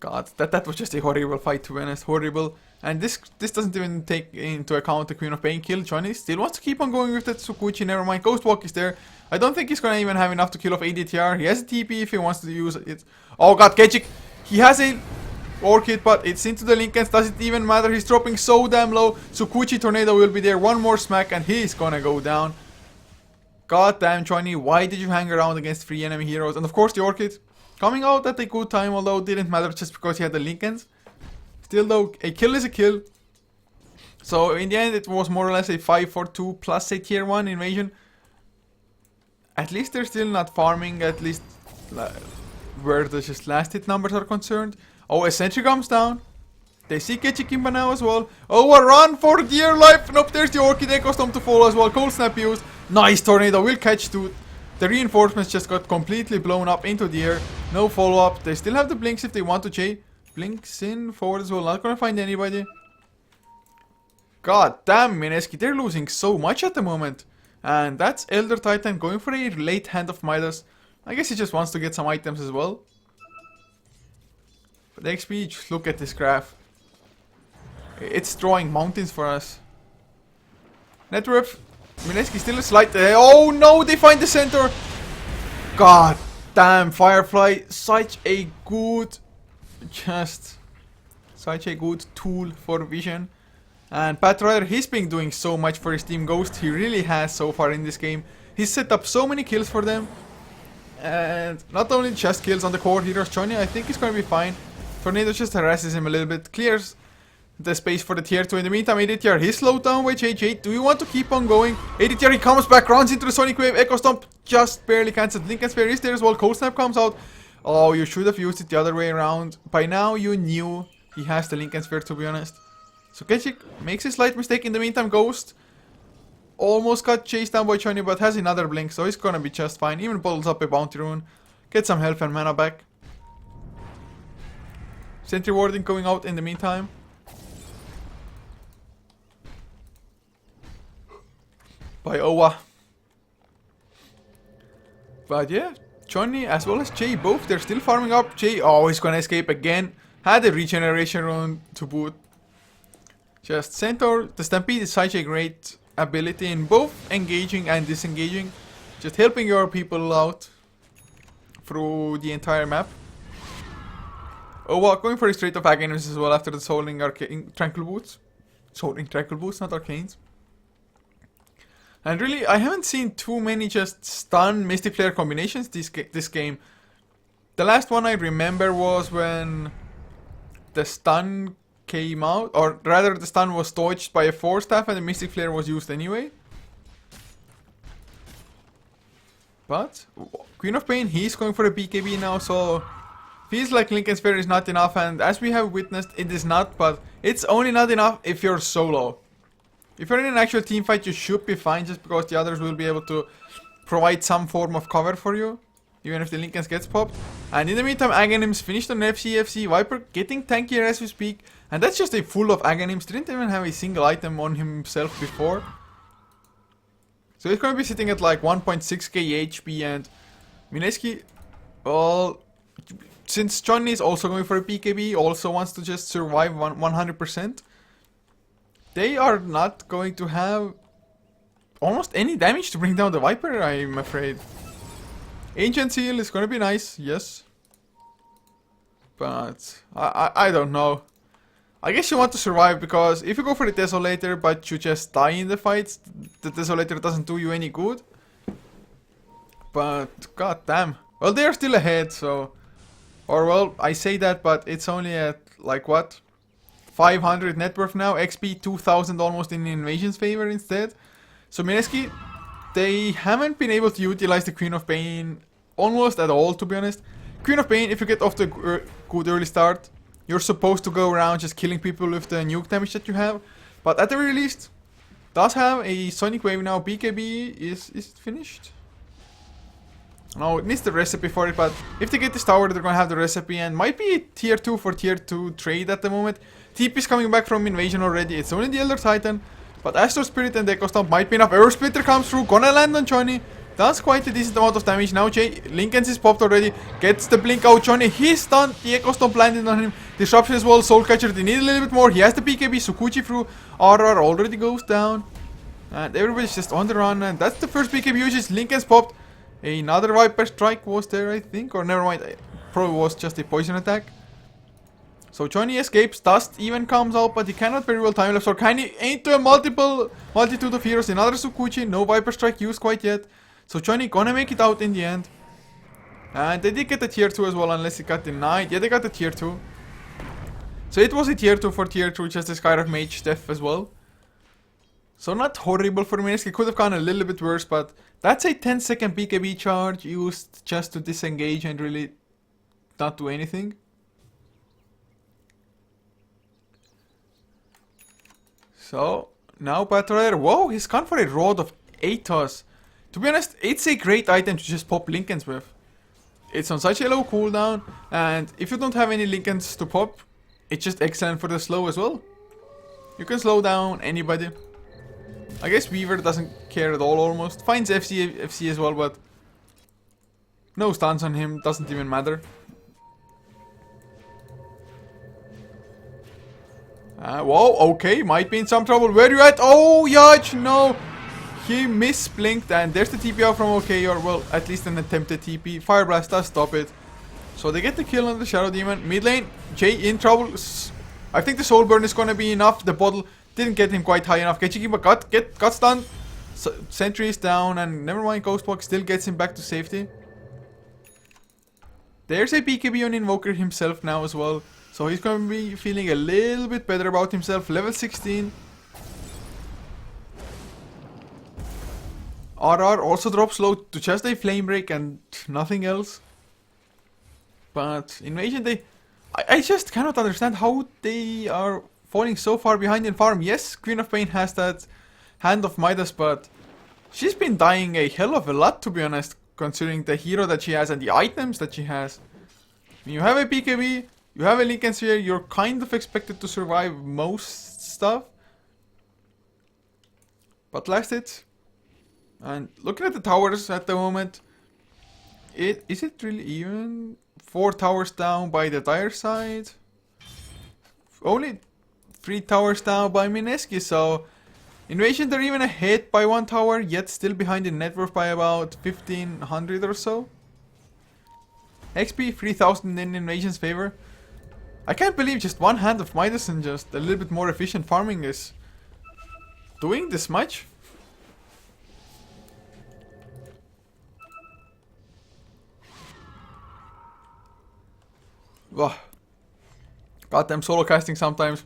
God, that was just a horrible fight, to be honest. Horrible. And this doesn't even take into account the Queen of Pain kill. Johnny still wants to keep on going with that Sukuchi. Never mind. Ghost Walk is there. I don't think he's gonna even have enough to kill off ADTR. He has a TP if he wants to use it. Oh god, Kechik. He has a Orchid, but it's into the Lincolns. Does it even matter? He's dropping so damn low. Sukuchi Tornado will be there. One more smack and he's gonna go down. God damn, Johnny. Why did you hang around against 3 enemy heroes? And of course the Orchid coming out at a good time, although it didn't matter just because he had the Lincolns. Still though, a kill is a kill. So in the end it was more or less a 5-4-2 plus a tier 1 Invasion. At least they're still not farming, at least where the just last hit numbers are concerned. Oh, a sentry comes down. They see Kechikimba now as well. Oh, a run for dear life. Nope, there's the Orchid Echo Storm to follow as well. Cold Snap used. Nice Tornado, will catch dude. The reinforcements just got completely blown up into the air. No follow-up. They still have the blinks if they want to J. Blinks in forward as well. Not gonna find anybody. God damn, Mineski. They're losing so much at the moment. And that's Elder Titan going for a late hand of Midas. I guess he just wants to get some items as well. But XP, just look at this graph. It's drawing mountains for us. Net worth. Mineski still a slight. Oh no, they find the center. God damn, Firefly. Such a good tool for vision. And Pathrider, he's been doing so much for his team Ghost. He really has so far in this game. He's set up so many kills for them. And not only just kills on the core heroes. Johnny, I think he's going to be fine. Tornado just harasses him a little bit. Clears the space for the tier 2. In the meantime, ADTR, he's slowed down by JJ. Do you want to keep on going? ADTR, he comes back, runs into the Sonic Wave. Echo Stomp just barely cancelled. Lincoln Sphere is there as well. Cold Snap comes out. Oh, you should have used it the other way around. By now, you knew he has the Lincoln Sphere, to be honest. So Kenji makes a slight mistake. In the meantime, Ghost almost got chased down by Johnny, but has another blink, so he's gonna be just fine. Even bottles up a bounty rune. Get some health and mana back. Sentry warding going out in the meantime. By Owa. But yeah, Johnny as well as Jay, both, they're still farming up. Jay, oh, he's gonna escape again. Had a regeneration rune to boot. Just Centaur, the Stampede is such a great ability in both engaging and disengaging. Just helping your people out through the entire map. Owa going for a straight of Aghanim's as well after the Souling Tranquil Boots. Souling Tranquil Boots, not Arcanes. And really, I haven't seen too many just stun Mystic Flare combinations this game. The last one I remember was when the stun came out, or rather the stun was dodged by a Force Staff and the Mystic Flare was used anyway. But Queen of Pain, he's going for a BKB now, so feels like Lincoln Sphere is not enough, and as we have witnessed, it is not, but it's only not enough if you're solo. If you're in an actual team fight, you should be fine, just because the others will be able to provide some form of cover for you, even if the Lincolns gets popped. And in the meantime, Aghanim's finished on FC. Viper getting tankier as we speak, and that's just a full of Aghanims. Didn't even have a single item on himself before. So he's going to be sitting at like 1.6k HP, and Mineski, well, since Johnny is also going for a BKB, also wants to just survive 100%. They are not going to have almost any damage to bring down the Viper, I'm afraid. Ancient Seal is going to be nice, yes. But I don't know. I guess you want to survive, because if you go for the Desolator but you just die in the fights, the Desolator doesn't do you any good. But god damn. Well, they're still ahead, so... Or well, I say that, but it's only at like what? 500 net worth now, XP 2000 almost in Invasion's favor instead. So Mineski, they haven't been able to utilize the Queen of Pain almost at all, to be honest. Queen of Pain, if you get off the good early start, you're supposed to go around just killing people with the nuke damage that you have. But at the very least, does have a Sonic Wave now. BKB is finished. No, it missed the recipe for it, but if they get this tower, they're gonna have the recipe, and might be a tier 2 for tier 2 trade at the moment. TP is coming back from Invasion already. It's only the Elder Titan, but Astro Spirit and Echo Stomp might be enough. Air Splitter comes through, gonna land on Johnny. Does quite a decent amount of damage. Now Lincoln's is popped already. Gets the blink out. Johnny, he's stunned. The Echo Stomp landed on him. Disruption as well. Soul Catcher, they need a little bit more. He has the BKB. Sukuchi through. RR already goes down. And everybody's just on the run. And that's the first BKB usage. Lincoln's popped. Another Viper Strike was there, I think. Or never mind. Probably was just a poison attack. So Johnny escapes. Dust even comes out, but he cannot very well time lapse or kind of into a multitude of heroes. Another Sukuchi. No Viper Strike used quite yet. So Johnny gonna make it out in the end. And they did get the tier 2 as well, unless it got denied. Yeah, they got the tier 2. So it was a tier 2 for tier 2, just a Skyrock Mage Death as well. So not horrible for Mineski. Could have gone a little bit worse, but that's a 10-second BKB charge used just to disengage and really not do anything. So now Battle Rider. Whoa, he's gone for a Rod of Atos. To be honest, it's a great item to just pop Lincolns with. It's on such a low cooldown, and if you don't have any Lincolns to pop, it's just excellent for the slow as well. You can slow down anybody. I guess Weaver doesn't care at all almost. Finds FC as well, but no stuns on him, doesn't even matter. Whoa, okay, might be in some trouble. Where you at? Oh, Yach, no! He misblinked, and there's the TP out from OK, or well, at least an attempted TP. Fire Blast does stop it. So they get the kill on the Shadow Demon. Mid lane, Jay in trouble. I think the Soul Burn is gonna be enough. The bottle didn't get him quite high enough. Kechiki got stunned. Sentry is down, and never mind, Ghostwalk still gets him back to safety. There's a BKB on Invoker himself now as well. So he's going to be feeling a little bit better about himself. Level 16. RR also drops low to just a flame break and nothing else. But Invasion, I just cannot understand how they are falling so far behind in farm. Yes, Queen of Pain has that Hand of Midas, but she's been dying a hell of a lot, to be honest, considering the hero that she has and the items that she has. When you have a BKB, you have a Lincoln Sphere, you're kind of expected to survive most stuff. But last hit. And looking at the towers at the moment, is it really even? 4 towers down by the dire side. Only 3 towers down by Mineski, so Invasion, they're even ahead by 1 tower, yet still behind in net worth by about 1500 or so. XP 3000 in Invasion's favor. I can't believe just one Hand of Midas and just a little bit more efficient farming is doing this much. Ugh. Goddamn solo casting sometimes.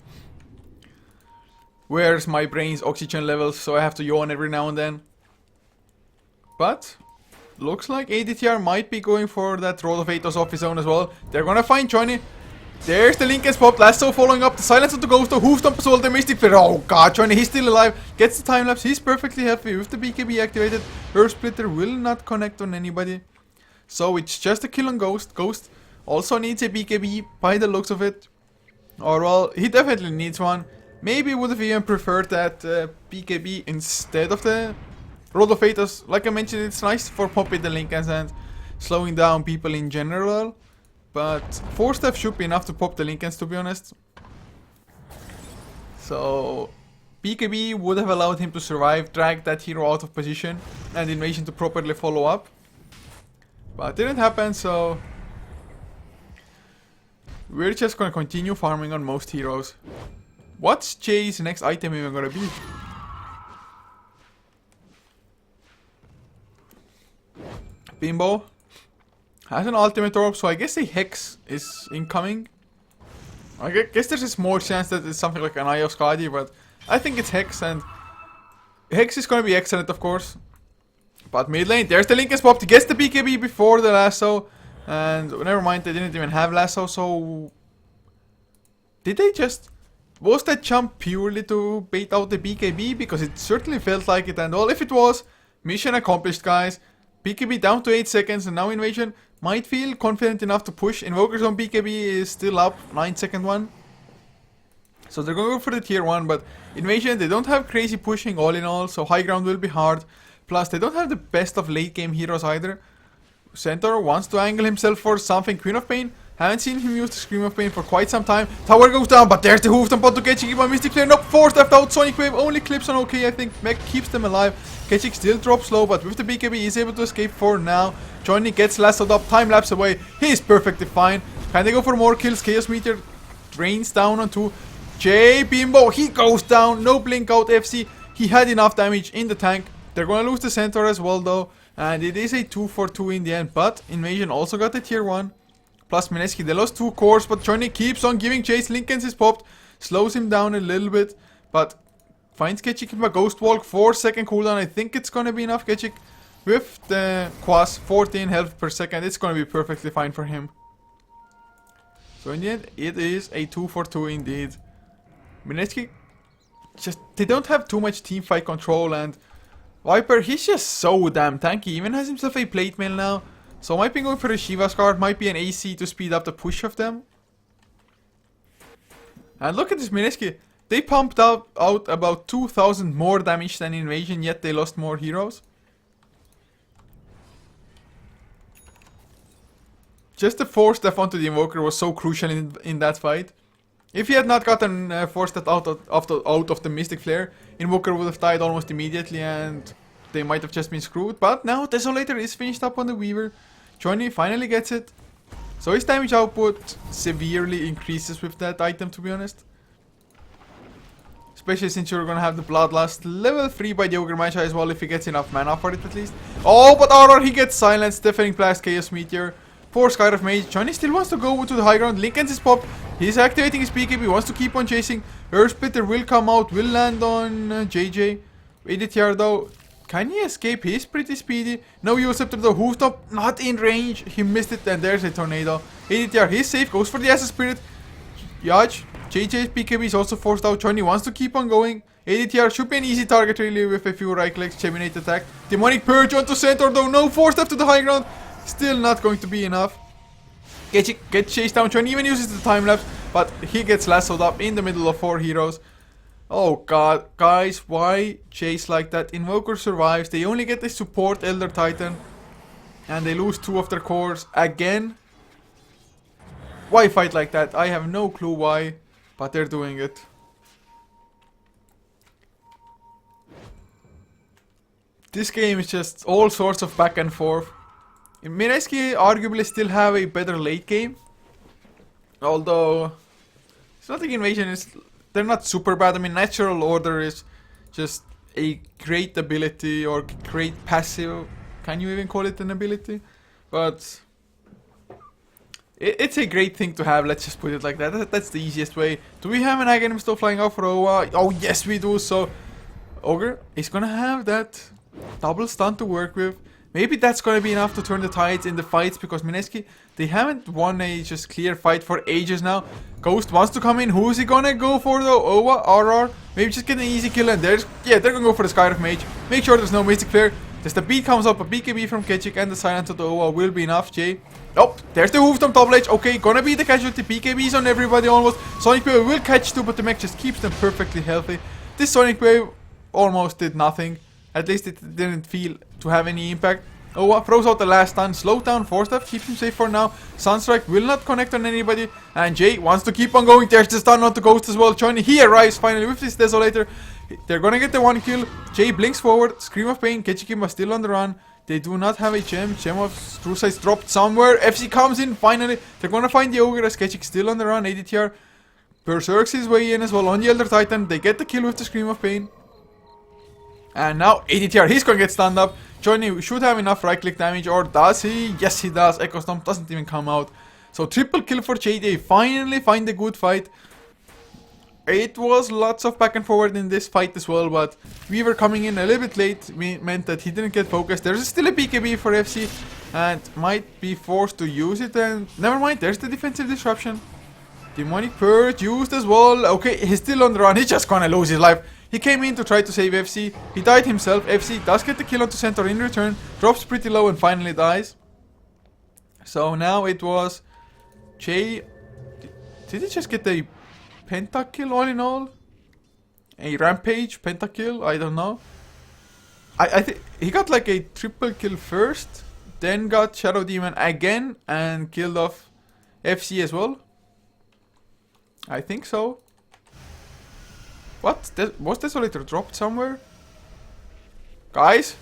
Where's my brain's oxygen levels, so I have to yawn every now and then. But looks like ADTR might be going for that Road of Atos off his own as well. They're gonna find Johnny. There's the Lincoln's pop. Lasso following up. The silence of the ghost. The hoof stomp as well. The mystic flare. Oh god, Johnny, he's still alive. Gets the time lapse. He's perfectly healthy with the BKB activated. Earth Splitter will not connect on anybody. So it's just a kill on Ghost. Ghost also needs a BKB by the looks of it. Or well, he definitely needs one. Maybe would have even preferred that BKB instead of the Road of Atos. Like I mentioned, it's nice for popping the Lincolns and slowing down people in general. But 4 steps should be enough to pop the Lincolns, to be honest. So BKB would have allowed him to survive, drag that hero out of position, and Invasion to properly follow up. But it didn't happen, so we're just gonna continue farming on most heroes. What's Jay's next item even gonna be? Bimbo has an ultimate orb, so I guess a Hex is incoming. I guess there's a small chance that it's something like an Eye of Skadi, but I think it's Hex, and Hex is gonna be excellent, of course. But mid lane, there's the Lincoln's pop. He gets the BKB before the lasso. And never mind, they didn't even have lasso, so did they just... Was that jump purely to bait out the BKB? Because it certainly felt like it, and well, if it was, mission accomplished, guys. BKB down to 8 seconds, and now Invasion might feel confident enough to push. Invoker's on BKB is still up, 9-second one. So they're going to go for the tier 1, but Invasion, they don't have crazy pushing all in all, so high ground will be hard. Plus, they don't have the best of late game heroes either. Centaur wants to angle himself for something. Queen of Pain, haven't seen him use the Scream of Pain for quite some time. Tower goes down, but there's the hoof stomp to Ketchik by Mystic Flare. Nope, 4 left out. Sonic Wave only clips on OK, I think. Mech keeps them alive. Ketchik still drops low, but with the BKB he's able to escape for now. Johnny gets lassoed up, time lapse away. He's perfectly fine. Can they go for more kills? Chaos Meteor drains down on 2. Jay Bimbo, he goes down. No blink out FC. He had enough damage in the tank. They're gonna lose the Centaur as well though. And it is a 2-for-2 in the end, but Invasion also got the tier 1. Plus Mineski, they lost 2 cores, but Johnny keeps on giving chase. Lincoln's is popped, slows him down a little bit, but finds Ketchik in a Ghost Walk, 4-second cooldown. I think it's gonna be enough. Ketchik with the Quas, 14 health per second, it's gonna be perfectly fine for him. So in the end, it is a 2-for-2 indeed. Mineski, just, they don't have too much team fight control, and Viper, he's just so damn tanky. He even has himself a plate mail now. So might be going for a Shiva's card, might be an AC to speed up the push of them. And look at this Mineski. They pumped out about 2000 more damage than Invasion, yet they lost more heroes. Just the 4-step onto the Invoker was so crucial in that fight. If he had not gotten 4-step out of the Mystic Flare, Invoker would have died almost immediately and they might have just been screwed. But now Desolator is finished up on the Weaver. Johnny finally gets it. So his damage output severely increases with that item, to be honest. Especially since you're gonna have the Bloodlust level 3 by the Ogre Magi as well, if he gets enough mana for it at least. Oh, but RR, he gets silenced. Deafening Blast, Chaos Meteor. Poor Skyriff Mage. Johnny still wants to go to the high ground. Lincoln's his pop. He's activating his BKB. Wants to keep on chasing. Earth Splitter will come out. Will land on JJ. ADTR though. Can he escape? He's pretty speedy. No Evo Scepter though. Hoofed up. Not in range. He missed it. And there's a tornado. ADTR. He's safe. Goes for the Acid Spirit. Yaj. JJ's BKB is also forced out. Johnny wants to keep on going. ADTR should be an easy target really with a few right clicks. Geminate attack. Demonic Purge onto center though. No, forced up to the high ground. Still not going to be enough. Gets chased down. Johnny even uses the time lapse. But he gets lassoed up in the middle of 4 heroes. Oh god. Guys, why chase like that? Invoker survives. They only get the support Elder Titan. And they lose 2 of their cores. Again. Why fight like that? I have no clue why. But they're doing it. This game is just all sorts of back and forth. Mineski arguably still have a better late game. Although Exotic Invasion is, they're not super bad. I mean, Natural Order is just a great ability or great passive. Can you even call it an ability? But it's a great thing to have, let's just put it like that. That's the easiest way. Do we have an Aghanim still flying out for Owa? Oh yes we do, so Ogre is gonna have that double stun to work with. Maybe that's gonna be enough to turn the tides in the fights, because Mineski, they haven't won a just clear fight for ages now. Ghost wants to come in. Who is he gonna go for though? Owa, RR, maybe just get an easy kill, and there's, yeah, they're gonna go for the Skyriff Mage. Make sure there's no Mystic Flare. Just the beat comes up, a BKB from Ketchik and the silence of the Owa will be enough. Jay. Oh, there's the Hoofed on top ledge. Okay, gonna be the casualty. BKBs on everybody almost. Sonic Wave will catch too, but the mech just keeps them perfectly healthy. This Sonic Wave almost did nothing. At least it didn't feel to have any impact. Owa throws out the last stun. Slow down, force stuff, keeps him safe for now. Sunstrike will not connect on anybody. And Jay wants to keep on going. There's the stun on the Ghost as well. Johnny, he arrives finally with this Desolator. They're gonna get the 1 kill. Jay blinks forward. Scream of Pain. Ketchikima still on the run. They do not have a gem. Gem of True Size dropped somewhere. FC comes in finally. They're gonna find the Ogre as Ketchik still on the run. ADTR berserks his way in as well on the Elder Titan. They get the kill with the Scream of Pain. And now ADTR, he's gonna get stunned up. Johnny should have enough right click damage, or does he? Yes he does. Echo Stomp doesn't even come out. So triple kill for Jay. They finally find a good fight. It was lots of back and forward in this fight as well, but we were coming in a little bit late. Meant that he didn't get focused. There's still a BKB for FC and might be forced to use it, and never mind, there's the defensive disruption. Demonic Purge used as well. Okay, he's still on the run. He's just gonna lose his life. He came in to try to save FC. He died himself. FC does get the kill onto center in return. Drops pretty low and finally dies. So now it was Jay. Did he just get a pentakill all in all? A rampage pentakill? I don't know. I think he got like a triple kill first, then got Shadow Demon again and killed off FC as well. I think so. What? Was Desolator dropped somewhere? Guys?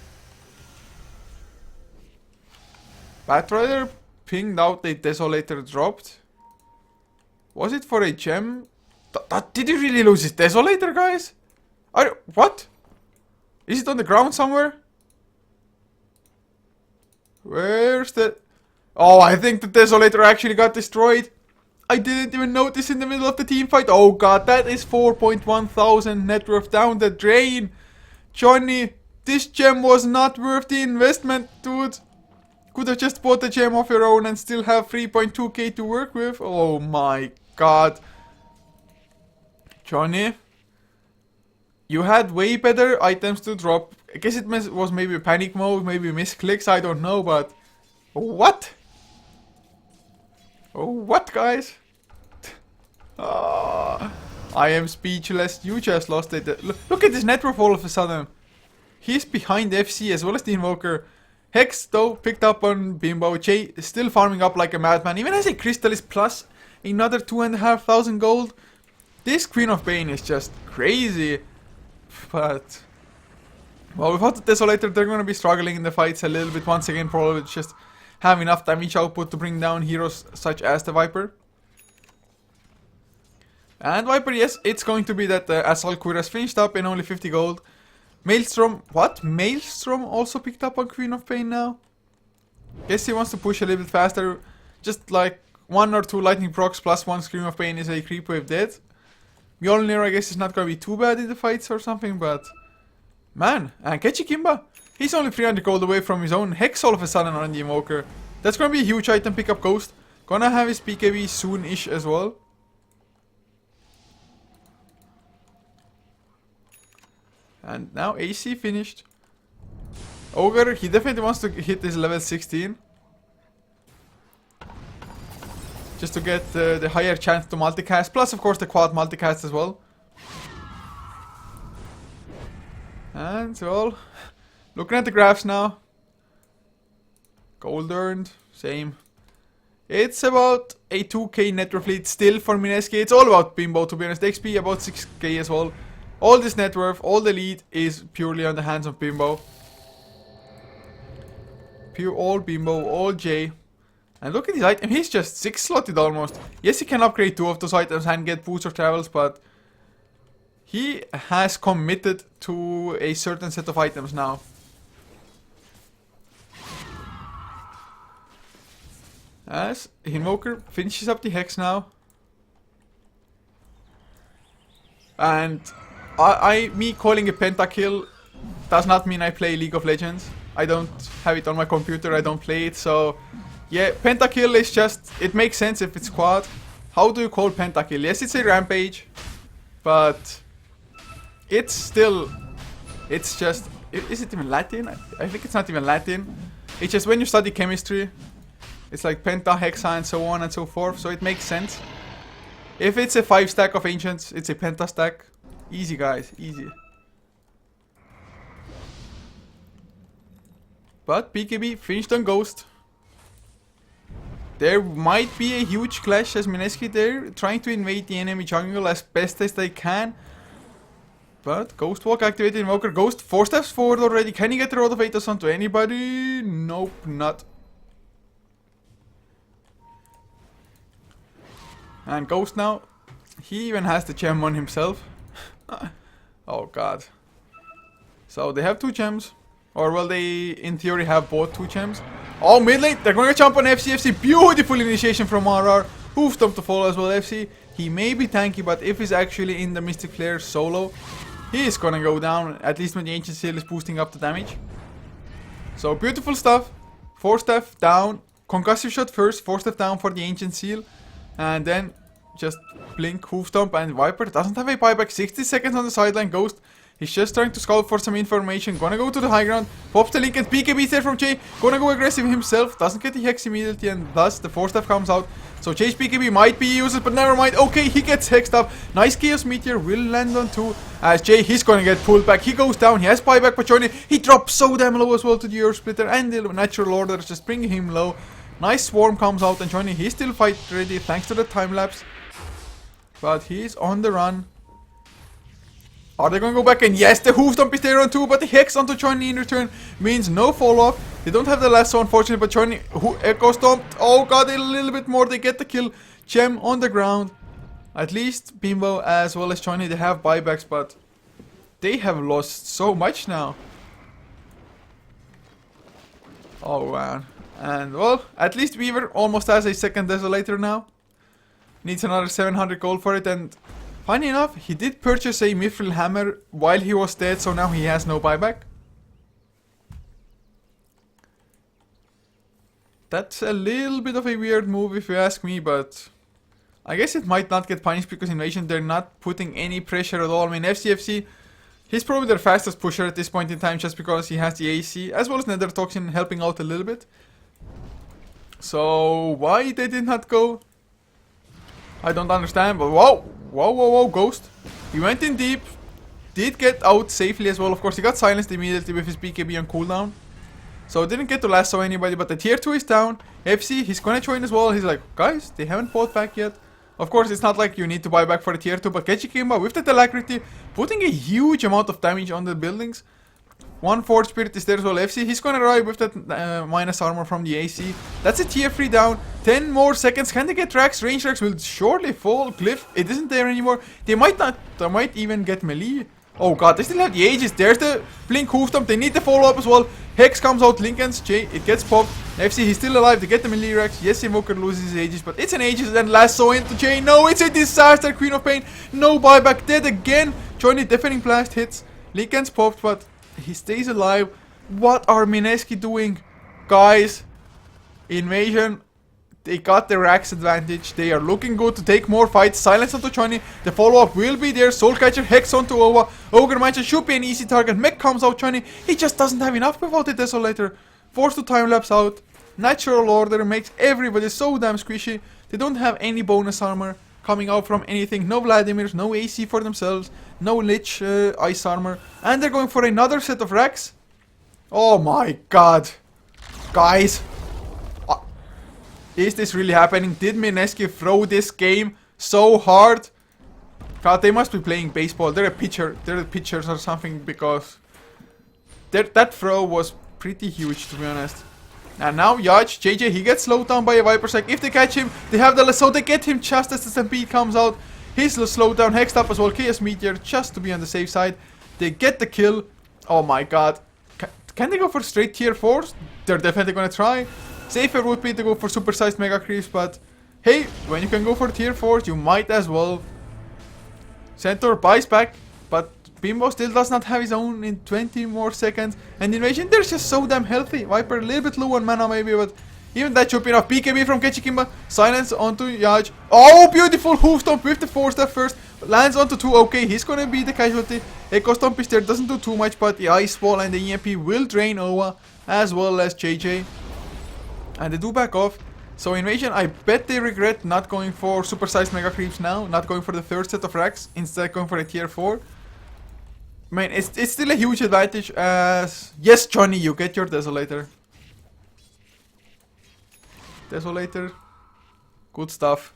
Batrider pinged out a Desolator dropped. Was it for a gem? Did he really lose his Desolator, guys? What? Is it on the ground somewhere? Where's the... Oh, I think the Desolator actually got destroyed. I didn't even notice in the middle of the team fight. Oh god, that is 4.1 thousand net worth down the drain. Johnny, this gem was not worth the investment, dude. Could have just bought the gem of your own and still have 3.2k to work with. Oh my god. Johnny, you had way better items to drop. I guess it was maybe panic mode, maybe misclicks, I don't know, but... What? Oh, what, guys? Oh, I am speechless. You just lost it. Look at this net worth all of a sudden. He's behind FC as well as the Invoker. Hex, though, picked up on Bimbo. Jay is still farming up like a madman. Even as a Crystallis plus another 2,500 gold. This Queen of Pain is just crazy. But... well, without the Desolator, they're going to be struggling in the fights a little bit once again. Probably just have enough damage output to bring down heroes such as the Viper. And Viper, yes, it's going to be that Assault Cuirass finished up in only 50 gold. Maelstrom, what? Maelstrom also picked up on Queen of Pain now? Guess he wants to push a little bit faster. Just like 1 or 2 lightning procs plus 1 scream of pain is a creep wave dead. Mjolnir, I guess, is not gonna be too bad in the fights or something, but man, and Kechi Kimba, he's only 300 gold away from his own Hex all of a sudden on the Invoker. That's gonna be a huge item pickup. Ghost gonna have his BKB soon-ish as well. And now AC finished. Ogre, he definitely wants to hit his level 16. Just to get the higher chance to multicast. Plus, of course, the quad multicast as well. And well, looking at the graphs now. Gold earned, same. It's about a 2k net worth lead still for Mineski. It's all about Bimbo, to be honest. XP about 6k as well. All this net worth, all the lead is purely on the hands of Bimbo. Pure all Bimbo, all J. And look at his item, he's just 6 slotted almost. Yes, he can upgrade 2 of those items and get boots or travels, but he has committed to a certain set of items now. As Invoker finishes up the Hex now. And me calling a pentakill does not mean I play League of Legends. I don't have it on my computer, I don't play it, so yeah, pentakill is just, it makes sense if it's quad. How do you call pentakill? Yes, it's a rampage, but it's still, it's just, is it even Latin? I think it's not even Latin. It's just when you study chemistry, it's like penta, hexa, and so on and so forth, so it makes sense. If it's a 5 stack of ancients, it's a penta stack. Easy, guys, easy. But BKB finished on Ghost. There might be a huge clash as Mineski there, trying to invade the enemy jungle as best as they can. But Ghost Walk activated Invoker. Ghost 4 steps forward already. Can he get the Rod of Aethys onto anybody? Nope, not. And Ghost now, he even has the gem on himself. Oh god. So they have 2 gems. Or well, they in theory have both 2 gems. Oh, mid lane, they're going to jump on FC. Beautiful initiation from RR. Hoof stomp to follow as well, FC. He may be tanky, but if he's actually in the Mystic Flare solo, he is going to go down, at least when the Ancient Seal is boosting up the damage. So beautiful stuff. 4 step down. Concussive shot first, 4 step down for the Ancient Seal. And then just blink, hoof stomp, and Viper doesn't have a buyback. 60 seconds on the sideline. Ghost, he's just trying to scout for some information. Gonna go to the high ground. Pops the link and BKB there from Jay. Gonna go aggressive himself. Doesn't get the Hex immediately, and thus the 4 step comes out. So Jay's BKB might be useless, but never mind. Okay, he gets hexed up. Nice Chaos Meteor will land on 2. As Jay, he's gonna get pulled back. He goes down. He has buyback, but Johnny, he drops so damn low as well to the Earth Splitter, and the Natural Order is just bringing him low. Nice Swarm comes out, and Johnny, he's still fight ready thanks to the time lapse. But he's on the run. Are they going to go back? And yes, the hoof stomp is there on 2, but the Hex onto Johnny in return means no follow-up. They don't have the lasso, unfortunately, but Johnny, who Echo stomped. Oh god, a little bit more. They get the kill. Gem on the ground. At least Bimbo as well as Johnny, they have buybacks, but they have lost so much now. Oh man. And well, at least Weaver almost has a second Desolator now. Needs another 700 gold for it, and funny enough, he did purchase a Mithril Hammer while he was dead, so now he has no buyback. That's a little bit of a weird move if you ask me, but I guess it might not get punished because Invasion, they're not putting any pressure at all. I mean, FCFC, he's probably their fastest pusher at this point in time just because he has the AC, as well as Nether Toxin helping out a little bit. So, why they did not go? I don't understand, but whoa, Ghost. He went in deep, did get out safely as well. Of course, he got silenced immediately with his BKB on cooldown. So didn't get to lasso anybody, but the tier 2 is down. FC, he's gonna join as well. He's like, guys, they haven't bought back yet. Of course, it's not like you need to buy back for the tier 2, but Kechi Kimba with the alacrity, putting a huge amount of damage on the buildings. 1 Forge Spirit is there as well. FC, he's gonna arrive with that minus armor from the AC. That's a tier 3 down. 10 more seconds. Can they get tracks? Range tracks will surely fall. Cliff, it isn't there anymore. They might not. They might even get melee. Oh god, they still have the Aegis. There's the Blink Hoofdom. They need the follow-up as well. Hex comes out, Linken's J, it gets popped. FC, he's still alive to get the melee Rex. Yes, Invoker loses his Aegis, but it's an Aegis. Then lasso into J. No, it's a disaster. Queen of Pain. No buyback. Dead again. Johnny Deafening Blast hits. Linken's popped, but he stays alive. What are Mineski doing? Guys, Invasion, they got the Rax advantage. They are looking good to take more fights. Silence onto Johnny. The follow-up will be there. Soulcatcher, Hex onto Owa. Ogre Mancha should be an easy target. Mech comes out Johnny. He just doesn't have enough without the Desolator. Forced to time-lapse out. Natural Order makes everybody so damn squishy. They don't have any bonus armor coming out from anything. No Vladimirs, no AC for themselves. No Lich Ice armor. And they're going for another set of Rax. Oh my god. Guys. Is this really happening? Did Mineski throw this game so hard? God, they must be playing baseball. They're a pitcher. They're the pitchers or something, because that throw was pretty huge, to be honest. And now Yaj, JJ, he gets slowed down by a Viper Strike. If they catch him, they have the lasso. They get him just as the Stampede comes out. He's slowed down, hexed up as well. Chaos Meteor, just to be on the safe side. They get the kill. Oh my god. Can they go for straight tier 4s? They're definitely gonna try. Safer would be to go for supersized Mega Creeps, but hey, when you can go for tier 4s, you might as well. Centaur buys back, but Bimbo still does not have his own in 20 more seconds. And Invasion, they're just so damn healthy. Viper a little bit low on mana maybe, but even that should be enough. BKB from Ketchikimba. Silence onto Yaj. Oh, beautiful hoof stomp with the 4-step first. Lands onto 2. Okay, he's gonna be the casualty. Echo Stomp is there, doesn't do too much, but the Ice Wall and the EMP will drain Owa as well as JJ. And they do back off. So Invasion, I bet they regret not going for supersized Mega Creeps now. Not going for the third set of racks. Instead going for a tier 4. Man, it's still a huge advantage as... Yes, Johnny, you get your Desolator. Desolator. Good stuff.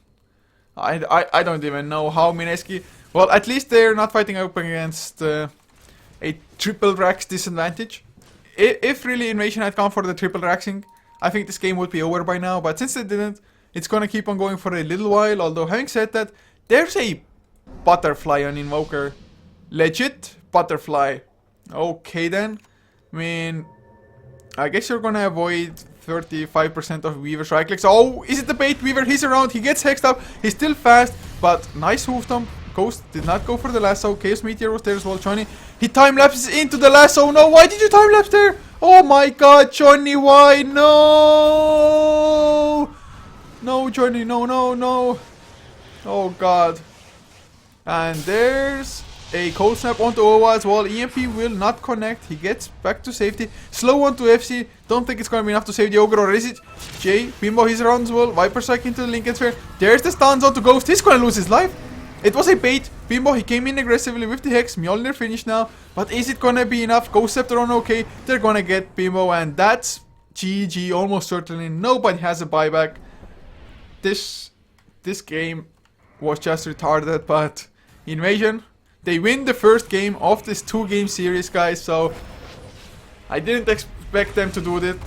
I don't even know how Mineski... Well, at least they're not fighting up against a triple racks disadvantage. If really Invasion had gone for the triple raxing, I think this game would be over by now. But since they didn't, it's gonna keep on going for a little while. Although, having said that, there's a butterfly on Invoker. Legit butterfly. Okay then. I mean, I guess you're gonna avoid 35% of Weaver's right clicks. Oh, is it the bait? Weaver, he's around. He gets hexed up. He's still fast, but nice hoof stomp. Ghost did not go for the lasso. Chaos Meteor was there as well. Johnny, he time lapses into the lasso. No, why did you time lapse there? Oh my god, Johnny, why? No! No, Johnny, no, no, no. Oh god. And there's a cold snap onto Owa as well. EMP will not connect. He gets back to safety. Slow onto FC. Don't think it's going to be enough to save the Ogre, or is it? Jay, Bimbo, he's around as well. Viper Strike into the Lincoln Sphere. There's the stuns onto Ghost. He's going to lose his life. It was a bait. Bimbo, he came in aggressively with the Hex. Mjolnir finished now. But is it going to be enough? Ghost Scepter on okay. They're going to get Bimbo, and that's GG almost certainly. Nobody has a buyback. This game was just retarded, but Invasion, they win the first game of this 2-game series, guys. So I didn't expect them to do that,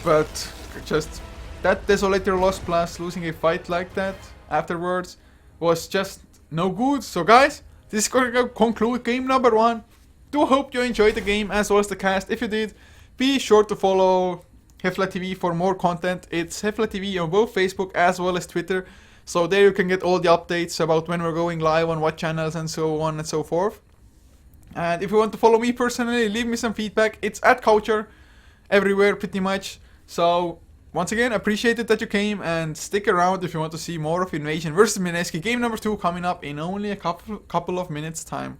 but just that Desolator loss plus losing a fight like that afterwards was just no good. So guys, this is going to conclude game number 1. Do hope you enjoyed the game as well as the cast. If you did, be sure to follow HeflaTV for more content. It's HeflaTV on both Facebook as well as Twitter. So there you can get all the updates about when we're going live on what channels and so on and so forth. And if you want to follow me personally, leave me some feedback. It's at Coucher everywhere pretty much. So once again, appreciate it that you came, and stick around if you want to see more of Invasion vs Mineski game number 2 coming up in only a couple of minutes time.